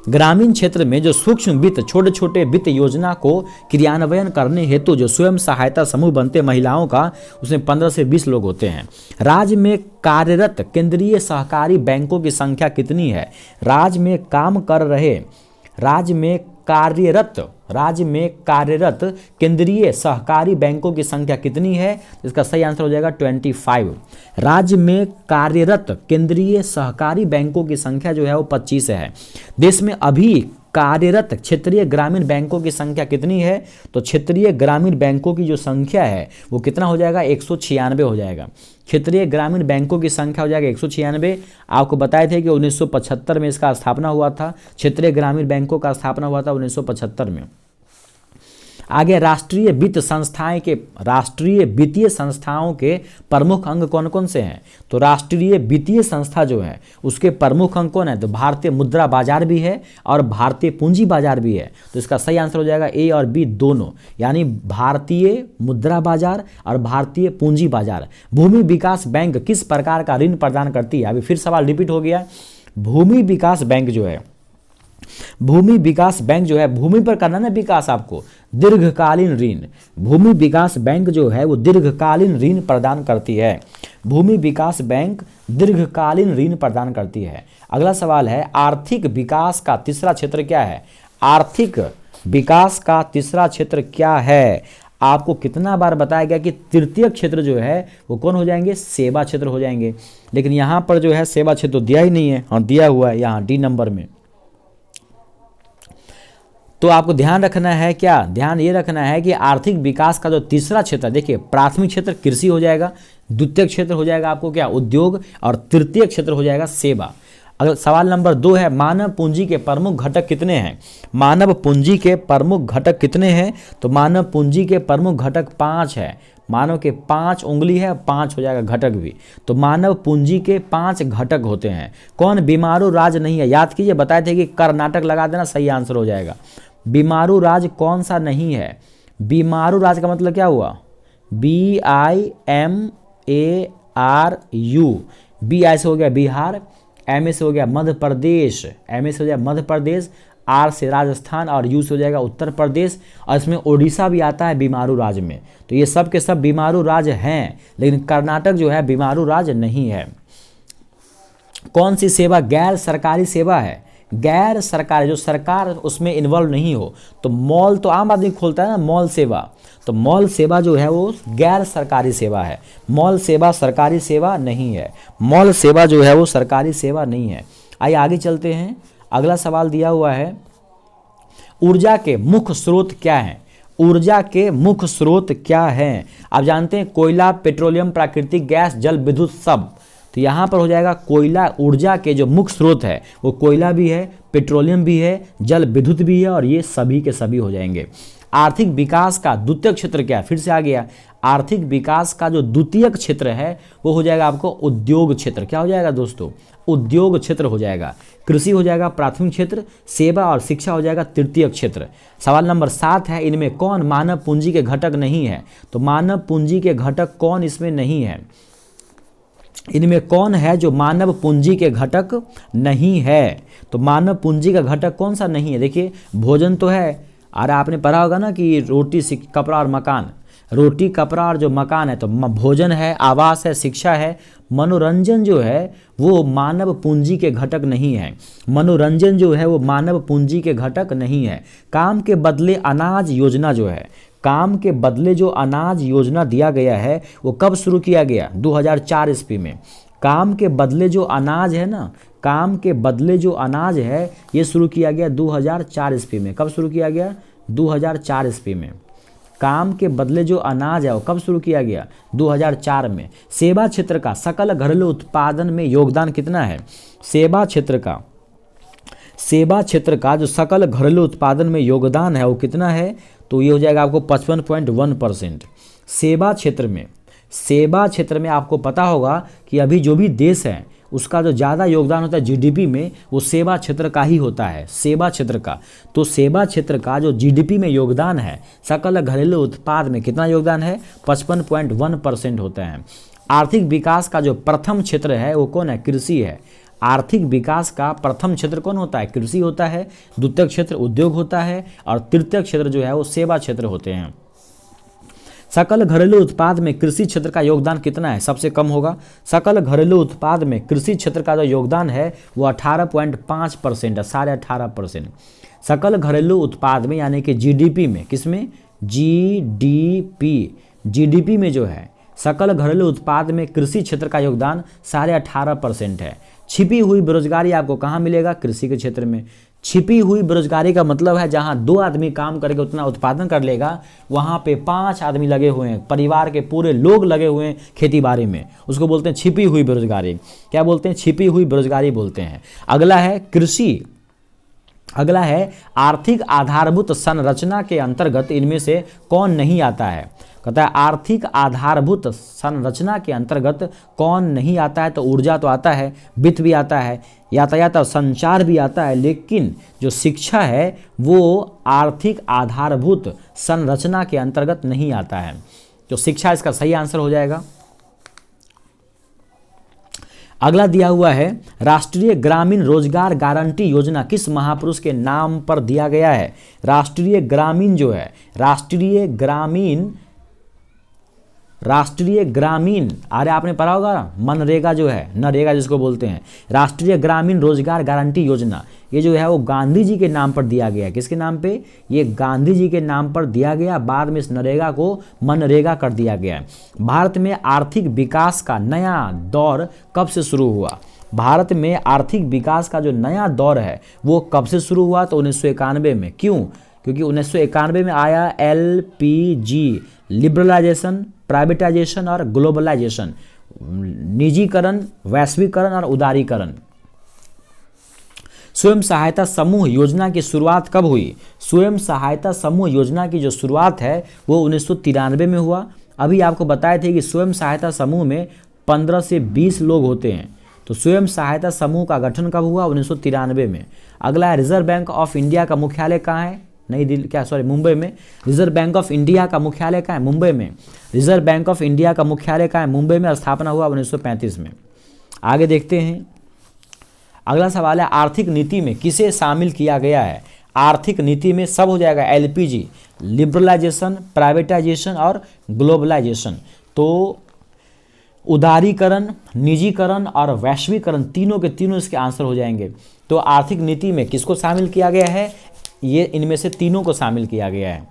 ग्रामीण क्षेत्र में जो सूक्ष्म वित्त, छोटे छोटे वित्त योजना को क्रियान्वयन करने हेतु जो स्वयं सहायता समूह बनते महिलाओं का, उसमें 15 से 20 लोग होते हैं। राज्य में कार्यरत केंद्रीय सहकारी बैंकों की संख्या कितनी है? राज्य में कार्यरत केंद्रीय सहकारी बैंकों की संख्या कितनी है? इसका सही आंसर हो जाएगा 25। राज्य में कार्यरत केंद्रीय सहकारी बैंकों की संख्या जो है वो 25 है। देश में अभी कार्यरत क्षेत्रीय ग्रामीण बैंकों की संख्या कितनी है? तो क्षेत्रीय ग्रामीण बैंकों की जो संख्या है वो कितना हो जाएगा? 196 हो जाएगा। क्षेत्रीय ग्रामीण बैंकों की संख्या हो जाएगा 196। आपको बताए थे कि 1975 में इसका स्थापना हुआ था। क्षेत्रीय ग्रामीण बैंकों का स्थापना हुआ था 1975 में। आगे, राष्ट्रीय वित्तीय संस्थाओं के प्रमुख अंग कौन कौन से हैं? तो राष्ट्रीय वित्तीय संस्था जो है उसके प्रमुख अंग कौन है? तो भारतीय मुद्रा बाजार भी है और भारतीय पूंजी बाजार भी है। तो इसका सही आंसर हो जाएगा ए और बी दोनों, यानी भारतीय मुद्रा बाजार और भारतीय पूंजी बाजार। भूमि विकास बैंक किस प्रकार का ऋण प्रदान करती है? अभी फिर सवाल रिपीट हो गया। भूमि विकास बैंक जो है, भूमि पर करना ना विकास, आपको दीर्घकालीन ऋण। भूमि विकास बैंक जो है वो दीर्घकालीन ऋण प्रदान करती है। भूमि विकास बैंक दीर्घकालीन ऋण प्रदान करती है। अगला सवाल है, आर्थिक विकास का तीसरा क्षेत्र क्या है? आर्थिक विकास का तीसरा क्षेत्र क्या है? आपको कितना बार बताया गया कि तृतीय क्षेत्र जो है वो कौन हो जाएंगे? सेवा क्षेत्र हो जाएंगे। लेकिन यहाँ पर जो है सेवा क्षेत्र तो दिया ही नहीं है। हाँ, दिया हुआ है यहाँ डी नंबर में। तो आपको ध्यान रखना है, क्या ध्यान ये रखना है कि आर्थिक विकास का जो तीसरा क्षेत्र, देखिए प्राथमिक क्षेत्र कृषि हो जाएगा, द्वितीय क्षेत्र हो जाएगा आपको क्या? उद्योग, और तृतीय क्षेत्र हो जाएगा सेवा। अगर सवाल नंबर 2 है, मानव पूंजी के प्रमुख घटक कितने हैं? मानव पूंजी के प्रमुख घटक कितने हैं? तो मानव पूंजी के प्रमुख घटक 5 है। मानव के 5 उंगली है, 5 हो जाएगा घटक भी। तो मानव पूंजी के 5 घटक होते हैं। कौन बीमारू राज्य नहीं है? याद कीजिए, बताए थे कि कर्नाटक लगा देना, सही आंसर हो जाएगा। बीमारू राज्य कौन सा नहीं है? बीमारू राज्य का मतलब क्या हुआ? BIMARU। BI से हो गया बिहार, एम से हो गया मध्य प्रदेश, एम से हो जाएगा मध्य प्रदेश, आर से राजस्थान और यू से हो जाएगा उत्तर प्रदेश, और इसमें ओडिशा भी आता है बीमारू राज्य में। तो ये सब के सब बीमारू राज्य हैं, लेकिन कर्नाटक जो है बीमारू राज्य नहीं है। कौन सी सेवा गैर सरकारी सेवा है? गैर सरकारी, जो सरकार उसमें इन्वॉल्व नहीं हो। तो मॉल तो आम आदमी खोलता है ना, मॉल सेवा, तो मॉल सेवा जो है वो गैर सरकारी सेवा है। मॉल सेवा सरकारी सेवा नहीं है, मॉल सेवा जो है वो सरकारी सेवा नहीं है। आइए आगे चलते हैं। अगला सवाल दिया हुआ है, ऊर्जा के मुख्य स्रोत क्या हैं? ऊर्जा के मुख्य स्रोत क्या हैं? आप जानते हैं कोयला, पेट्रोलियम, प्राकृतिक गैस, जल विद्युत, सब। तो यहाँ पर हो जाएगा कोयला। ऊर्जा के जो मुख्य स्रोत है वो कोयला भी है, पेट्रोलियम भी है, जल विद्युत भी है, और ये सभी के सभी हो जाएंगे। आर्थिक विकास का द्वितीयक क्षेत्र क्या है? फिर से आ गया, आर्थिक विकास का जो द्वितीयक क्षेत्र है वो हो जाएगा आपको उद्योग क्षेत्र। क्या हो जाएगा दोस्तों? उद्योग क्षेत्र हो जाएगा। कृषि हो जाएगा प्राथमिक क्षेत्र, सेवा और शिक्षा हो जाएगा तृतीयक क्षेत्र। सवाल नंबर 7 है, इनमें कौन मानव पूंजी के घटक नहीं है? तो मानव पूंजी के घटक कौन इसमें नहीं है? इनमें कौन है जो मानव पूंजी के घटक नहीं है? तो मानव पूंजी का घटक कौन सा नहीं है? देखिए, भोजन तो है, अरे आपने पढ़ा होगा ना कि रोटी, कपड़ा और मकान। रोटी, कपड़ा और जो मकान है, तो भोजन है, आवास है, शिक्षा है। मनोरंजन जो है वो मानव पूंजी के घटक नहीं है। मनोरंजन जो है वो मानव पूंजी के घटक नहीं है। काम के बदले अनाज योजना जो है, काम के बदले जो अनाज योजना दिया गया है वो कब शुरू किया गया? 2004 ईस्वी में। काम के बदले जो अनाज है ना, काम के बदले जो अनाज है ये शुरू किया गया 2004 ईस्वी में। कब शुरू किया गया? 2004 ईस्वी में। काम के बदले जो अनाज है वो कब शुरू किया गया? 2004 में। सेवा क्षेत्र का सकल घरेलू उत्पादन में योगदान कितना है? सेवा क्षेत्र का जो सकल घरेलू उत्पादन में योगदान है वो कितना है? तो ये हो जाएगा आपको 55.1%। सेवा क्षेत्र में आपको पता होगा कि अभी जो भी देश है उसका जो ज़्यादा योगदान होता है जीडीपी में वो सेवा क्षेत्र का ही होता है, सेवा क्षेत्र का। तो सेवा क्षेत्र का जो जीडीपी में योगदान है, सकल घरेलू उत्पाद में कितना योगदान है? 55.1% होता है। आर्थिक विकास का जो प्रथम क्षेत्र है वो कौन है? कृषि है। आर्थिक विकास का प्रथम क्षेत्र कौन होता है? कृषि होता है। द्वितीय क्षेत्र उद्योग होता है, और तृतीय क्षेत्र जो है वो सेवा क्षेत्र होते हैं। सकल घरेलू उत्पाद में कृषि क्षेत्र का योगदान कितना है? सबसे कम होगा। सकल घरेलू उत्पाद में कृषि क्षेत्र का जो योगदान है वो 18.5% है, 18.5%। सकल घरेलू उत्पाद में यानी कि जीडीपी में, किसमें? जीडीपी में जो है सकल घरेलू उत्पाद में कृषि क्षेत्र का योगदान 18.5% है। छिपी हुई बेरोजगारी आपको कहाँ मिलेगा? कृषि के क्षेत्र में। छिपी हुई बेरोजगारी का मतलब है जहाँ 2 आदमी काम करके उतना उत्पादन कर लेगा, वहाँ पे 5 आदमी लगे हुए हैं, परिवार के पूरे लोग लगे हुए हैं खेती बाड़ी में, उसको बोलते हैं छिपी हुई बेरोजगारी। क्या बोलते हैं? छिपी हुई बेरोजगारी बोलते हैं। अगला है कृषि। अगला है आर्थिक आधारभूत संरचना के अंतर्गत इनमें से कौन नहीं आता है? कहता है आर्थिक आधारभूत संरचना के अंतर्गत कौन नहीं आता है? तो ऊर्जा तो आता है, वित्त भी आता है, यातायात और संचार भी आता है, लेकिन जो शिक्षा है वो आर्थिक आधारभूत संरचना के अंतर्गत नहीं आता है। तो शिक्षा इसका सही आंसर हो जाएगा। अगला दिया हुआ है, राष्ट्रीय ग्रामीण रोजगार गारंटी योजना किस महापुरुष के नाम पर दिया गया है? राष्ट्रीय ग्रामीण जो है, राष्ट्रीय ग्रामीण, अरे आपने पढ़ा होगा मनरेगा जो है, नरेगा जिसको बोलते हैं, राष्ट्रीय ग्रामीण रोजगार गारंटी योजना, ये जो है वो गांधी जी के नाम पर दिया गया है। किसके नाम पे? ये गांधी जी के नाम पर दिया गया, बाद में इस नरेगा को मनरेगा कर दिया गया है। भारत में आर्थिक विकास का नया दौर कब से शुरू हुआ? भारत में आर्थिक विकास का जो नया दौर है वो कब से शुरू हुआ? तो 1991 में। क्यों? क्योंकि 1991 में आया LPG, लिबरलाइजेशन, प्राइवेटाइजेशन और ग्लोबलाइजेशन, निजीकरण, वैश्वीकरण और उदारीकरण। स्वयं सहायता समूह योजना की शुरुआत कब हुई? स्वयं सहायता समूह योजना की जो शुरुआत है वो 1993 में हुआ। अभी आपको बताए थे कि स्वयं सहायता समूह में 15 से 20 लोग होते हैं। तो स्वयं सहायता समूह का गठन कब हुआ? 1993 में। अगला है, रिजर्व बैंक ऑफ इंडिया का मुख्यालय कहाँ है? मुंबई में। रिजर्व बैंक ऑफ इंडिया का मुख्यालय कहाँ है? मुंबई में। रिजर्व बैंक ऑफ इंडिया का मुख्यालय कहाँ है? मुंबई में। स्थापना हुआ 1935 में। आगे देखते हैं, अगला सवाल है आर्थिक नीति में किसे शामिल किया गया है। आर्थिक नीति में सब हो जाएगा, एलपीजी, लिबरलाइजेशन, प्राइवेटाइजेशन और ग्लोबलाइजेशन। तो उदारीकरण, निजीकरण और वैश्वीकरण तीनों के तीनों इसके आंसर हो जाएंगे। तो आर्थिक नीति में किसको शामिल किया गया है, ये इनमें से तीनों को शामिल किया गया है।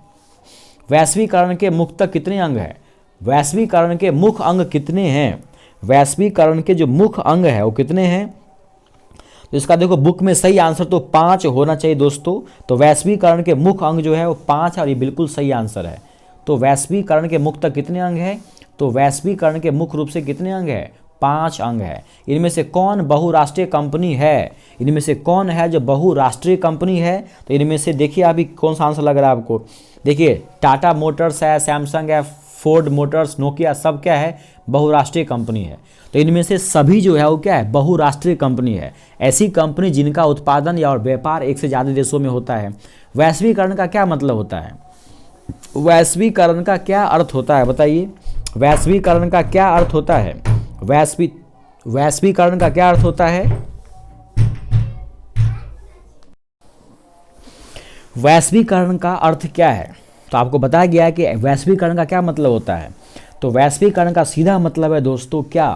वैश्वीकरण के मुख्य कितने अंग हैं, वैश्वीकरण के मुख्य अंग कितने हैं, वैश्वीकरण के जो मुख्य अंग है वो कितने हैं। तो इसका देखो बुक में सही आंसर तो 5 होना चाहिए दोस्तों। तो वैश्वीकरण के मुख्य अंग जो है वो 5 है और ये बिल्कुल सही आंसर है। तो वैश्वीकरण के मुख्य कितने अंग है, तो वैश्वीकरण के मुख्य रूप से कितने अंग है, 5 अंग है। इनमें से कौन बहुराष्ट्रीय कंपनी है, इनमें से कौन है जो बहुराष्ट्रीय कंपनी है। तो इनमें से देखिए अभी कौन सा आंसर लग रहा है आपको। देखिए टाटा मोटर्स है, सैमसंग है, फोर्ड मोटर्स, नोकिया, सब क्या है, बहुराष्ट्रीय कंपनी है। तो इनमें से सभी जो है वो क्या है, बहुराष्ट्रीय कंपनी है। ऐसी कंपनी जिनका उत्पादन या और व्यापार एक से ज़्यादा देशों में होता है। वैश्वीकरण का क्या मतलब होता है, वैश्वीकरण का क्या अर्थ होता है बताइए, वैश्वीकरण का क्या अर्थ होता है, वैश्वीकरण का क्या अर्थ होता है, वैश्वीकरण का अर्थ क्या है। तो आपको बताया गया है कि वैश्वीकरण का क्या मतलब होता है। तो वैश्वीकरण का सीधा मतलब है दोस्तों क्या,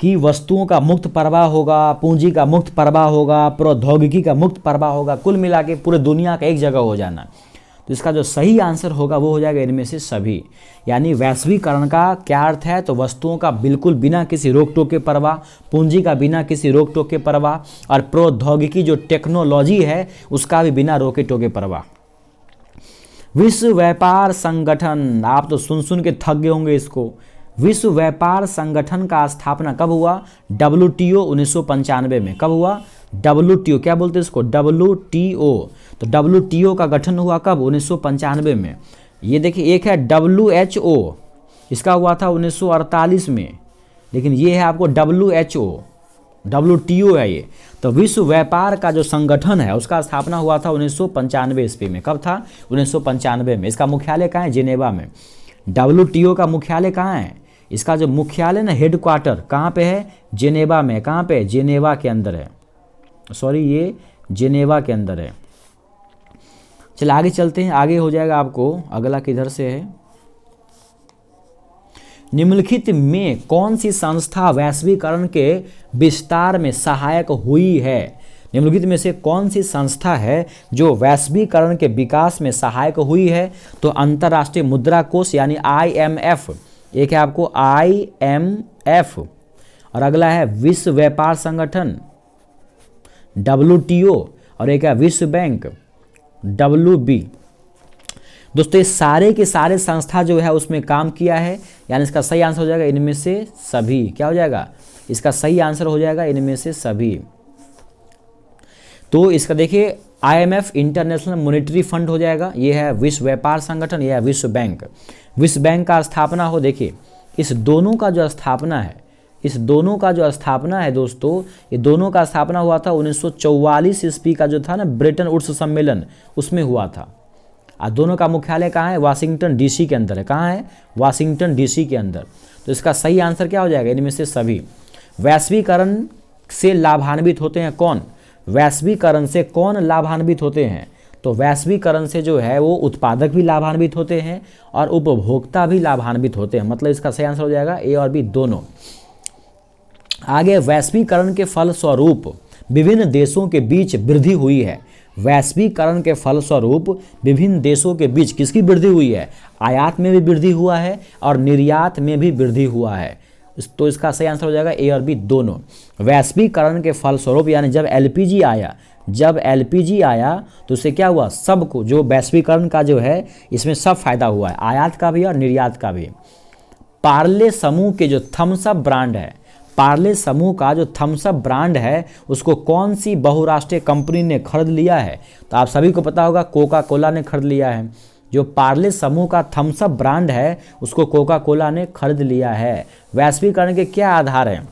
कि वस्तुओं का मुक्त प्रवाह होगा, पूंजी का मुक्त प्रवाह होगा, प्रौद्योगिकी का मुक्त प्रवाह होगा, कुल मिला के पूरे दुनिया का एक जगह हो जाना। तो इसका जो सही आंसर होगा वो हो जाएगा इनमें से सभी। यानी वैश्वीकरण का क्या अर्थ है, तो वस्तुओं का बिल्कुल बिना किसी रोक टोक के प्रवाह, पूंजी का बिना किसी रोक टोक के प्रवाह, और प्रौद्योगिकी जो टेक्नोलॉजी है उसका भी बिना रोके टोके प्रवाह। विश्व व्यापार संगठन, आप तो सुन सुन के थक गए होंगे इसको। विश्व व्यापार संगठन का स्थापना कब हुआ, WTO 1995 में। कब हुआ, WTO, क्या बोलते हैं इसको, WTO। तो WTO का गठन हुआ कब, 1995 में। ये देखिए एक है WHO, इसका हुआ था 1948 में, लेकिन ये है आपको WHO, WTO है ये। तो विश्व व्यापार का जो संगठन है उसका स्थापना हुआ था 1995 ईस्वी में। कब था, 1995 में। इसका मुख्यालय कहाँ है, जिनेवा में। WTO का मुख्यालय कहाँ है, इसका जो मुख्यालय ना, हेडक्वार्टर कहाँ पे है, जिनेवा में। कहाँ पे, जिनेवा के अंदर है, सॉरी ये जिनेवा के अंदर है। चलिए आगे चलते हैं, आगे हो जाएगा आपको। अगला किधर से है, निम्नलिखित में कौन सी संस्था वैश्वीकरण के विस्तार में सहायक हुई है। निम्नलिखित में से कौन सी संस्था है जो वैश्वीकरण के विकास में सहायक हुई है। तो अंतर्राष्ट्रीय मुद्रा कोष यानी IMF, एक है आपको IMF, और अगला है विश्व व्यापार संगठन WTO, और एक है विश्व बैंक WB। दोस्तों ये सारे के सारे संस्था जो है उसमें काम किया है, यानी इसका सही आंसर हो जाएगा इनमें से सभी। क्या हो जाएगा, इसका सही आंसर हो जाएगा इनमें से सभी। तो इसका देखिए IMF इंटरनेशनल मॉनेटरी फंड हो जाएगा, ये है विश्व व्यापार संगठन, ये है विश्व बैंक। विश्व बैंक का स्थापना हो, देखिए इस दोनों का जो स्थापना है, इस दोनों का जो स्थापना है दोस्तों, ये दोनों का स्थापना हुआ था 1944 ईस्वी का जो था ना ब्रेटन वुड्स सम्मेलन, उसमें हुआ था। और दोनों का मुख्यालय कहाँ है, वाशिंगटन DC के अंदर है। कहाँ है, वाशिंगटन DC के अंदर। तो इसका सही आंसर क्या हो जाएगा, इनमें से सभी। वैश्वीकरण से लाभान्वित होते हैं कौन, वैश्वीकरण से कौन लाभान्वित होते हैं। तो वैश्वीकरण से जो है वो उत्पादक भी लाभान्वित होते हैं और उपभोक्ता भी लाभान्वित होते हैं। मतलब इसका सही आंसर हो जाएगा A और B दोनों। आगे, वैश्वीकरण के फलस्वरूप विभिन्न देशों के बीच वृद्धि हुई है। वैश्वीकरण के फलस्वरूप विभिन्न देशों के बीच किसकी वृद्धि हुई है, आयात में भी वृद्धि हुआ है और निर्यात में भी वृद्धि हुआ है। तो इसका सही आंसर हो जाएगा A और B दोनों। वैश्वीकरण के फलस्वरूप यानी जब LPG आया, जब LPG आया तो उससे क्या हुआ, सबको जो वैश्वीकरण का जो है इसमें सब फायदा हुआ है, आयात का भी और निर्यात का भी। पार्ले समूह के जो थम्स अप ब्रांड है, पार्ले समूह का जो थम्स अप ब्रांड है उसको कौन सी बहुराष्ट्रीय कंपनी ने खरीद लिया है। तो आप सभी को पता होगा कोका कोला ने खरीद लिया है। जो पार्ले समूह का थम्स अप ब्रांड है उसको कोका कोला ने खरीद लिया है। वैश्वीकरण के क्या आधार हैं,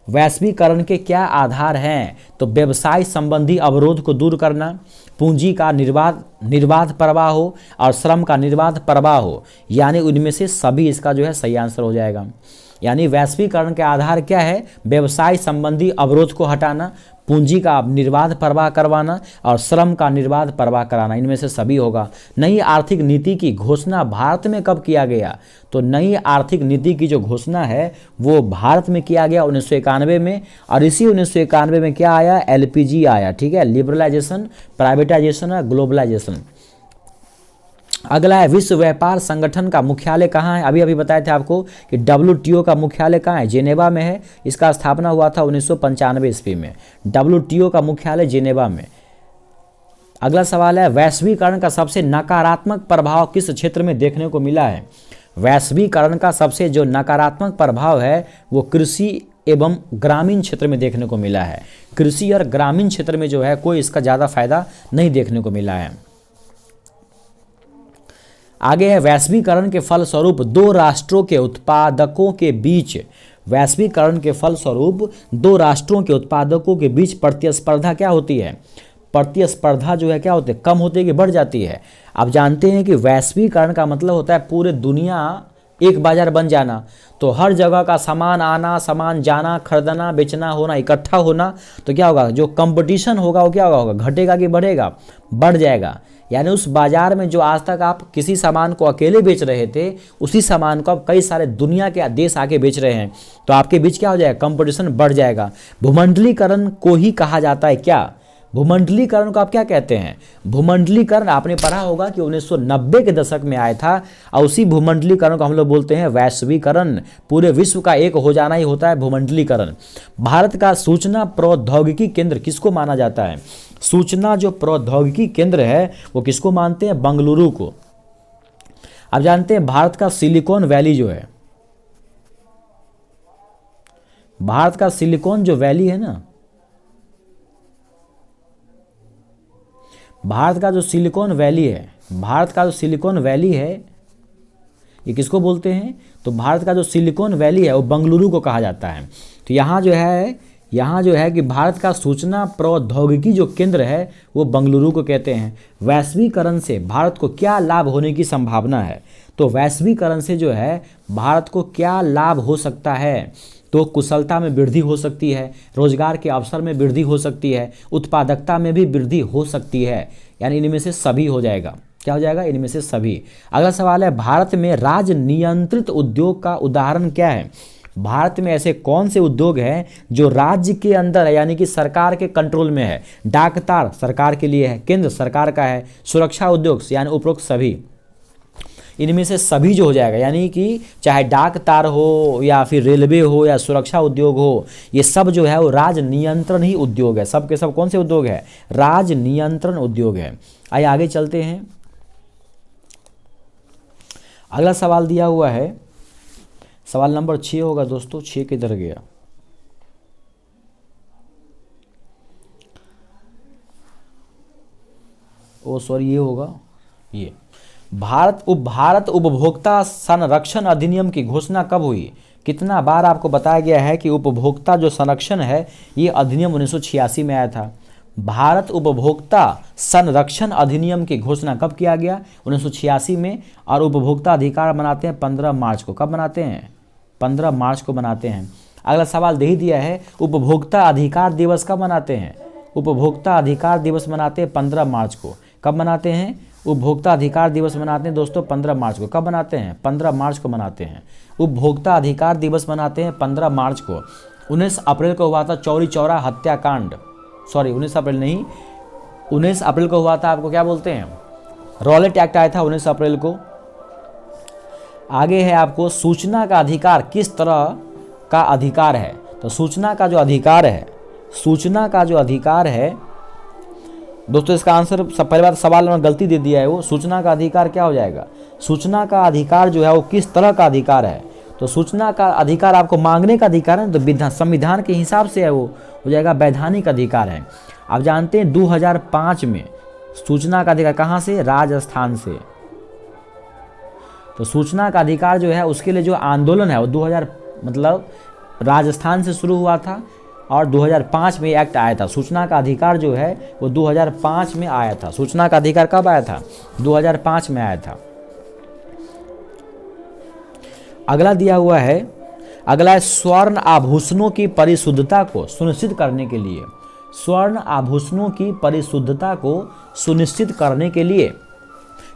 वैश्वीकरण के क्या आधार हैं। तो व्यवसाय संबंधी अवरोध को दूर करना, पूंजी का निर्बाध प्रवाह हो और श्रम का निर्बाध प्रवाह हो, यानी उनमें से सभी इसका जो है सही आंसर हो जाएगा। यानी वैश्वीकरण के आधार क्या है? व्यवसाय संबंधी अवरोध को हटाना, पूंजी का निर्बाध प्रवाह करवाना और श्रम का निर्बाध प्रवाह कराना, इनमें से सभी होगा। नई आर्थिक नीति की घोषणा भारत में कब किया गया? तो नई आर्थिक नीति की जो घोषणा है वो भारत में किया गया 1991 में, और इसी 1991 में क्या आया? LPG आया, ठीक है, लिबरलाइजेशन, प्राइवेटाइजेशन और ग्लोबलाइजेशन। अगला है विश्व व्यापार संगठन का मुख्यालय कहाँ है? अभी बताए थे आपको कि WTO का मुख्यालय कहाँ है? जेनेवा में है। इसका स्थापना हुआ था 1995 ईस्वी में। WTO का मुख्यालय जेनेवा में। अगला सवाल है वैश्वीकरण का सबसे नकारात्मक प्रभाव किस क्षेत्र में देखने को मिला है? वैश्वीकरण का सबसे जो नकारात्मक प्रभाव है वो कृषि एवं ग्रामीण क्षेत्र में देखने को मिला है। कृषि और ग्रामीण क्षेत्र में जो है कोई इसका ज़्यादा फायदा नहीं देखने को मिला है। आगे है वैश्वीकरण के फलस्वरूप दो राष्ट्रों के उत्पादकों के बीच, वैश्वीकरण के फलस्वरूप दो राष्ट्रों के उत्पादकों के बीच प्रतिस्पर्धा क्या होती है? प्रतिस्पर्धा जो है क्या होती है? कम होती है कि बढ़ जाती है? आप जानते हैं कि वैश्वीकरण का मतलब होता है पूरे दुनिया एक बाजार बन जाना, तो हर जगह का सामान आना, सामान जाना, खरीदना, बेचना होना, इकट्ठा होना, तो क्या होगा? जो कंपटीशन होगा वो क्या होगा? घटेगा कि बढ़ेगा? बढ़ जाएगा। यानी उस बाजार में जो आज तक आप किसी सामान को अकेले बेच रहे थे, उसी सामान को आप कई सारे दुनिया के देश आके बेच रहे हैं, तो आपके बीच क्या हो जाएगा? कंपटीशन बढ़ जाएगा। भूमंडलीकरण को ही कहा जाता है क्या? भूमंडलीकरण को आप क्या कहते हैं? भूमंडलीकरण आपने पढ़ा होगा कि 1990 के दशक में आया था, और उसी भूमंडलीकरण को हम लोग बोलते हैं वैश्वीकरण। पूरे विश्व का एक हो जाना ही होता है भूमंडलीकरण। भारत का सूचना प्रौद्योगिकी केंद्र किसको माना जाता है? सूचना जो प्रौद्योगिकी केंद्र है वो किसको मानते हैं? बंगलुरु को। आप जानते हैं भारत का सिलिकॉन वैली जो है, भारत का सिलिकॉन जो वैली है ना, भारत का जो सिलिकॉन वैली है, भारत का जो सिलिकॉन वैली है ये किसको बोलते हैं? तो भारत का जो सिलिकॉन वैली है वो बंगलुरु को कहा जाता है। तो यहाँ जो है कि भारत का सूचना प्रौद्योगिकी जो केंद्र है वो बंगलुरु को कहते हैं। वैश्वीकरण से भारत को क्या लाभ होने की संभावना है? तो वैश्वीकरण से जो है भारत को क्या लाभ हो सकता है? तो कुशलता में वृद्धि हो सकती है, रोजगार के अवसर में वृद्धि हो सकती है, उत्पादकता में भी वृद्धि हो सकती है। यानी इनमें से सभी हो जाएगा। क्या हो जाएगा? इनमें से सभी। अगला सवाल है भारत में राज्य नियंत्रित उद्योग का उदाहरण क्या है? भारत में ऐसे कौन से उद्योग हैं जो राज्य के अंदर है, यानी कि सरकार के कंट्रोल में है? डाक तार सरकार के लिए है, केंद्र सरकार का है। सुरक्षा उद्योग यानी उपरोक्त सभी, इनमें से सभी जो हो जाएगा। यानी कि चाहे डाक तार हो या फिर रेलवे हो या सुरक्षा उद्योग हो, ये सब जो है वो राज नियंत्रण ही उद्योग है। सब के सब कौन से उद्योग है? राज नियंत्रण उद्योग है। आइए आगे चलते हैं। अगला सवाल दिया हुआ है, सवाल नंबर 6 होगा दोस्तों। 6 किधर गया? ओ सॉरी, ये होगा ये। भारत उपभोक्ता संरक्षण अधिनियम की घोषणा कब हुई? कितना बार आपको बताया गया है कि उपभोक्ता जो संरक्षण है ये अधिनियम 1986 में आया था। भारत उपभोक्ता संरक्षण अधिनियम की घोषणा कब किया गया? 1986 में। और उपभोक्ता अधिकार मनाते हैं 15 मार्च को। कब मनाते हैं? 15 मार्च को मनाते हैं। अगला सवाल दे ही दिया है, उपभोक्ता अधिकार दिवस कब मनाते हैं? उपभोक्ता अधिकार दिवस मनाते हैं 15 मार्च को। कब मनाते हैं? उपभोक्ता अधिकार दिवस मनाते हैं दोस्तों 15 मार्च को। कब मनाते हैं? 15 मार्च को मनाते हैं। उपभोक्ता अधिकार दिवस मनाते हैं 15 मार्च को। 19 अप्रैल को हुआ था चौरी चौरा हत्याकांड। सॉरी, 19 अप्रैल नहीं, 19 अप्रैल को हुआ था, आपको क्या बोलते हैं, रॉलेट एक्ट आया था 19 अप्रैल को। आगे है आपको सूचना का अधिकार किस तरह का अधिकार है? तो सूचना का जो अधिकार है, सूचना का जो अधिकार है दोस्तों, इसका आंसर पहले बात सवाल में गलती दे दिया है वो। सूचना का अधिकार क्या हो जाएगा? सूचना का अधिकार जो है वो किस तरह का अधिकार है? तो सूचना का अधिकार आपको मांगने का अधिकार है, तो संविधान के हिसाब से है वो हो जाएगा वैधानिक अधिकार है। आप जानते हैं 2005 में सूचना का अधिकार कहाँ से? राजस्थान से। तो सूचना का अधिकार जो है उसके लिए जो आंदोलन है वो 2000 मतलब राजस्थान से शुरू हुआ था, और 2005 में एक्ट आया था। सूचना का अधिकार जो है वो 2005 में आया था। सूचना का अधिकार कब आया था? 2005 में आया था। अगला दिया हुआ है अगला है स्वर्ण आभूषणों की परिशुद्धता को सुनिश्चित करने के लिए, स्वर्ण आभूषणों की परिशुद्धता को सुनिश्चित करने के लिए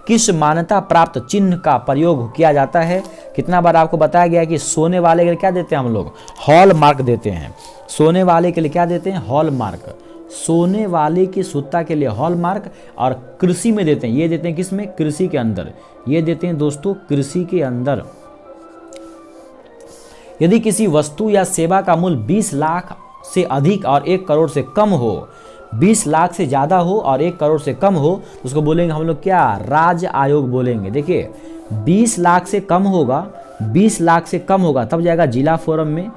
किस मान्यता प्राप्त चिन्ह का प्रयोग किया जाता है। कितना बार आपको बताया गया है कि सोने वाले के लिए क्या देते हैं हम लोग, हॉल मार्क देते हैं। सोने वाले के लिए क्या देते हैं, हॉल मार्क। सोने वाले की शुद्धता के लिए हॉल मार्क। और कृषि में देते हैं, ये देते हैं किस में, कृषि के अंदर, ये देते हैं दोस्तों कृषि के अंदर। यदि किसी वस्तु या सेवा का मूल्य 20 लाख से अधिक और 1 करोड़ से कम हो, 20 लाख से ज़्यादा हो और 1 करोड़ से कम हो, तो उसको बोलेंगे हम लोग क्या, राज्य आयोग बोलेंगे। देखिए 20 लाख से कम होगा, 20 लाख से कम होगा तब जाएगा जिला फोरम में,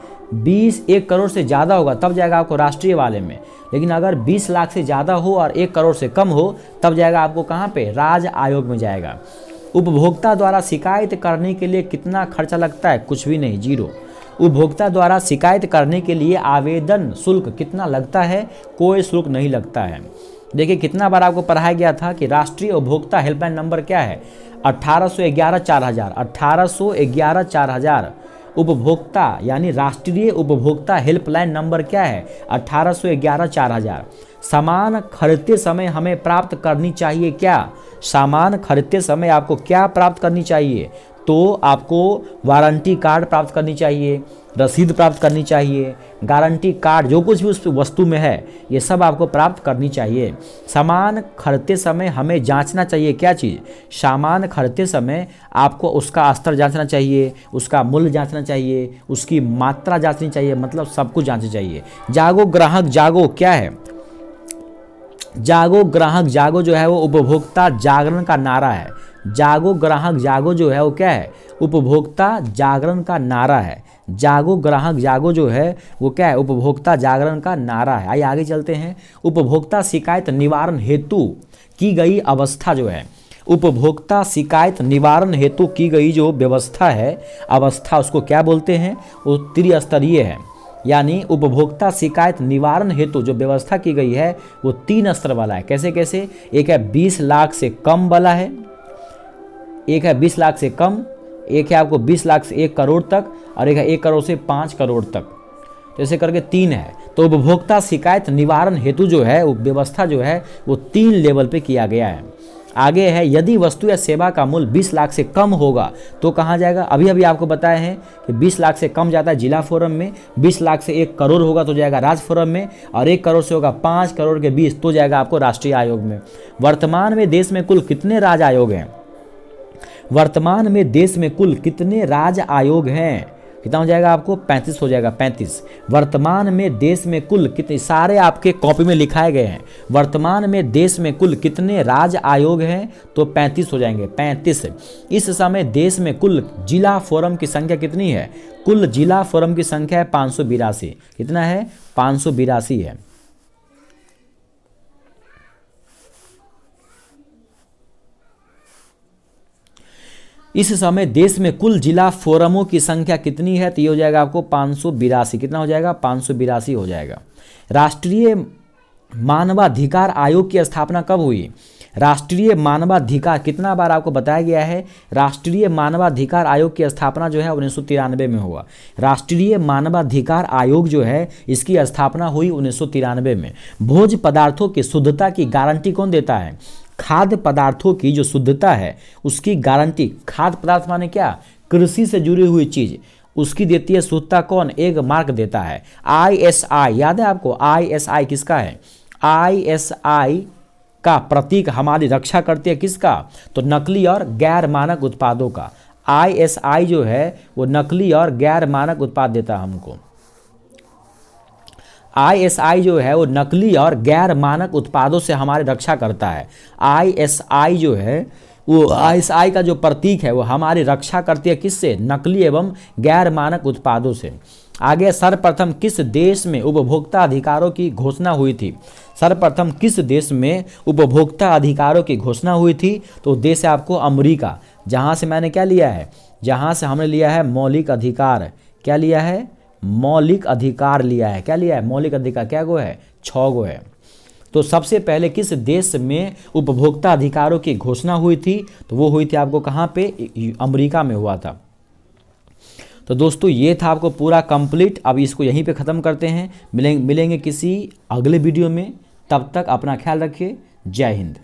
1 करोड़ से ज़्यादा होगा तब जाएगा आपको राष्ट्रीय वाले में। लेकिन अगर 20 लाख से ज़्यादा हो और 1 करोड़ से कम हो तब जाएगा आपको कहाँ पे, राज्य आयोग में जाएगा। उपभोक्ता द्वारा शिकायत करने के लिए कितना खर्चा लगता है, कुछ भी नहीं, 0। उपभोक्ता द्वारा शिकायत करने के लिए आवेदन शुल्क कितना लगता है, कोई शुल्क नहीं लगता है। देखिए कितना बार आपको पढ़ाया गया था कि राष्ट्रीय उपभोक्ता हेल्पलाइन नंबर क्या है, 1811-4000, 1811-4000। उपभोक्ता यानी राष्ट्रीय उपभोक्ता हेल्पलाइन नंबर क्या है, 1811-4000। सामान खरीदते समय हमें प्राप्त करनी चाहिए क्या, सामान खरीदते समय आपको क्या प्राप्त करनी चाहिए, तो आपको वारंटी कार्ड प्राप्त करनी चाहिए, रसीद प्राप्त करनी चाहिए, गारंटी कार्ड, जो कुछ भी उस वस्तु में है ये सब आपको प्राप्त करनी चाहिए। सामान खरीदते समय हमें जांचना चाहिए क्या चीज़, सामान खरीदते समय आपको उसका स्तर जांचना चाहिए, उसका मूल्य जांचना चाहिए, उसकी मात्रा जांचनी चाहिए, मतलब सब कुछ जांचना चाहिए। जागो ग्राहक जागो क्या है, जागो ग्राहक जागो जो है वो उपभोक्ता जागरण का नारा है। जागो ग्राहक जागो जो है वो क्या है, उपभोक्ता जागरण का नारा है। जागो ग्राहक जागो जो है वो क्या है, उपभोक्ता जागरण का नारा है। आइए आगे चलते हैं। उपभोक्ता शिकायत निवारण हेतु की गई अवस्था जो है, उपभोक्ता शिकायत निवारण हेतु की गई जो व्यवस्था है, अवस्था उसको क्या बोलते हैं, वो त्रिस्तरीय है। यानी उपभोक्ता शिकायत निवारण हेतु जो व्यवस्था की गई है वो 3 स्तर वाला है। कैसे कैसे, एक है 20 लाख से कम वाला है, एक है 20 लाख से कम, एक है आपको 20 लाख से 1 करोड़ तक, और एक है 1 करोड़ से 5 करोड़ तक। तो ऐसे करके 3 है। तो उपभोक्ता शिकायत निवारण हेतु जो है वो व्यवस्था जो है वो 3 लेवल पे किया गया है। आगे है, यदि वस्तु या सेवा का मूल्य 20 लाख से कम होगा तो कहाँ जाएगा, अभी अभी आपको बताए हैं कि 20 लाख से कम जाता है जिला फोरम में, 20 लाख से 1 करोड़ होगा तो जाएगा राज्य फोरम में, और 1 करोड़ से होगा 5 करोड़ के 20 तो जाएगा आपको राष्ट्रीय आयोग में। वर्तमान में देश में कुल कितने राज्य आयोग हैं, वर्तमान में देश में कुल कितने राज्य आयोग हैं, कितना हो जाएगा आपको, 35 हो जाएगा, 35। वर्तमान में देश में कुल कितने, सारे आपके कॉपी में लिखाए गए हैं। वर्तमान में देश में कुल कितने राज्य आयोग हैं, तो 35 हो जाएंगे, 35। इस समय देश में कुल जिला फोरम की संख्या कितनी है, कुल जिला फोरम की संख्या है 582। कितना है, 582 है। इस समय देश में कुल जिला फोरमों की संख्या कितनी है, तो ये हो जाएगा आपको 582। कितना हो जाएगा, 582 हो जाएगा। राष्ट्रीय मानवाधिकार आयोग की स्थापना कब हुई, राष्ट्रीय मानवाधिकार, कितना बार आपको बताया गया है, राष्ट्रीय मानवाधिकार आयोग की स्थापना जो है 1993 में हुआ। राष्ट्रीय मानवाधिकार आयोग जो है इसकी स्थापना हुई 1993 में। भोज्य पदार्थों की शुद्धता की गारंटी कौन देता है, खाद्य पदार्थों की जो शुद्धता है उसकी गारंटी, खाद्य पदार्थ माने क्या, कृषि से जुड़ी हुई चीज, उसकी देती है शुद्धता कौन, एक मार्क देता है ISI। याद है आपको ISI किसका है, ISI का प्रतीक हमारी रक्षा करती है किसका, तो नकली और गैर मानक उत्पादों का। ISI जो है वो नकली और गैर मानक उत्पाद देता है हमको। ISI जो है वो नकली और गैर मानक उत्पादों से हमारी रक्षा करता है। ISI जो है वो ISI का जो प्रतीक है वो हमारी रक्षा करती है किससे, नकली एवं गैर मानक उत्पादों से। आगे, सर्वप्रथम किस देश में उपभोक्ता अधिकारों की घोषणा हुई थी, सर्वप्रथम किस देश में उपभोक्ता अधिकारों की घोषणा हुई थी, तो देश है आपको अमेरिका, जहाँ से मैंने क्या लिया है, जहाँ से हमने लिया है मौलिक अधिकार। क्या लिया है, मौलिक अधिकार लिया है। क्या लिया है, मौलिक अधिकार, क्या गो है, 6 गो है। तो सबसे पहले किस देश में उपभोक्ता अधिकारों की घोषणा हुई थी, तो वो हुई थी आपको कहाँ पे, अमेरिका में हुआ था। तो दोस्तों ये था आपको पूरा कंप्लीट। अब इसको यहीं पे ख़त्म करते हैं, मिलेंगे किसी अगले वीडियो में। तब तक अपना ख्याल रखिए। जय हिंद।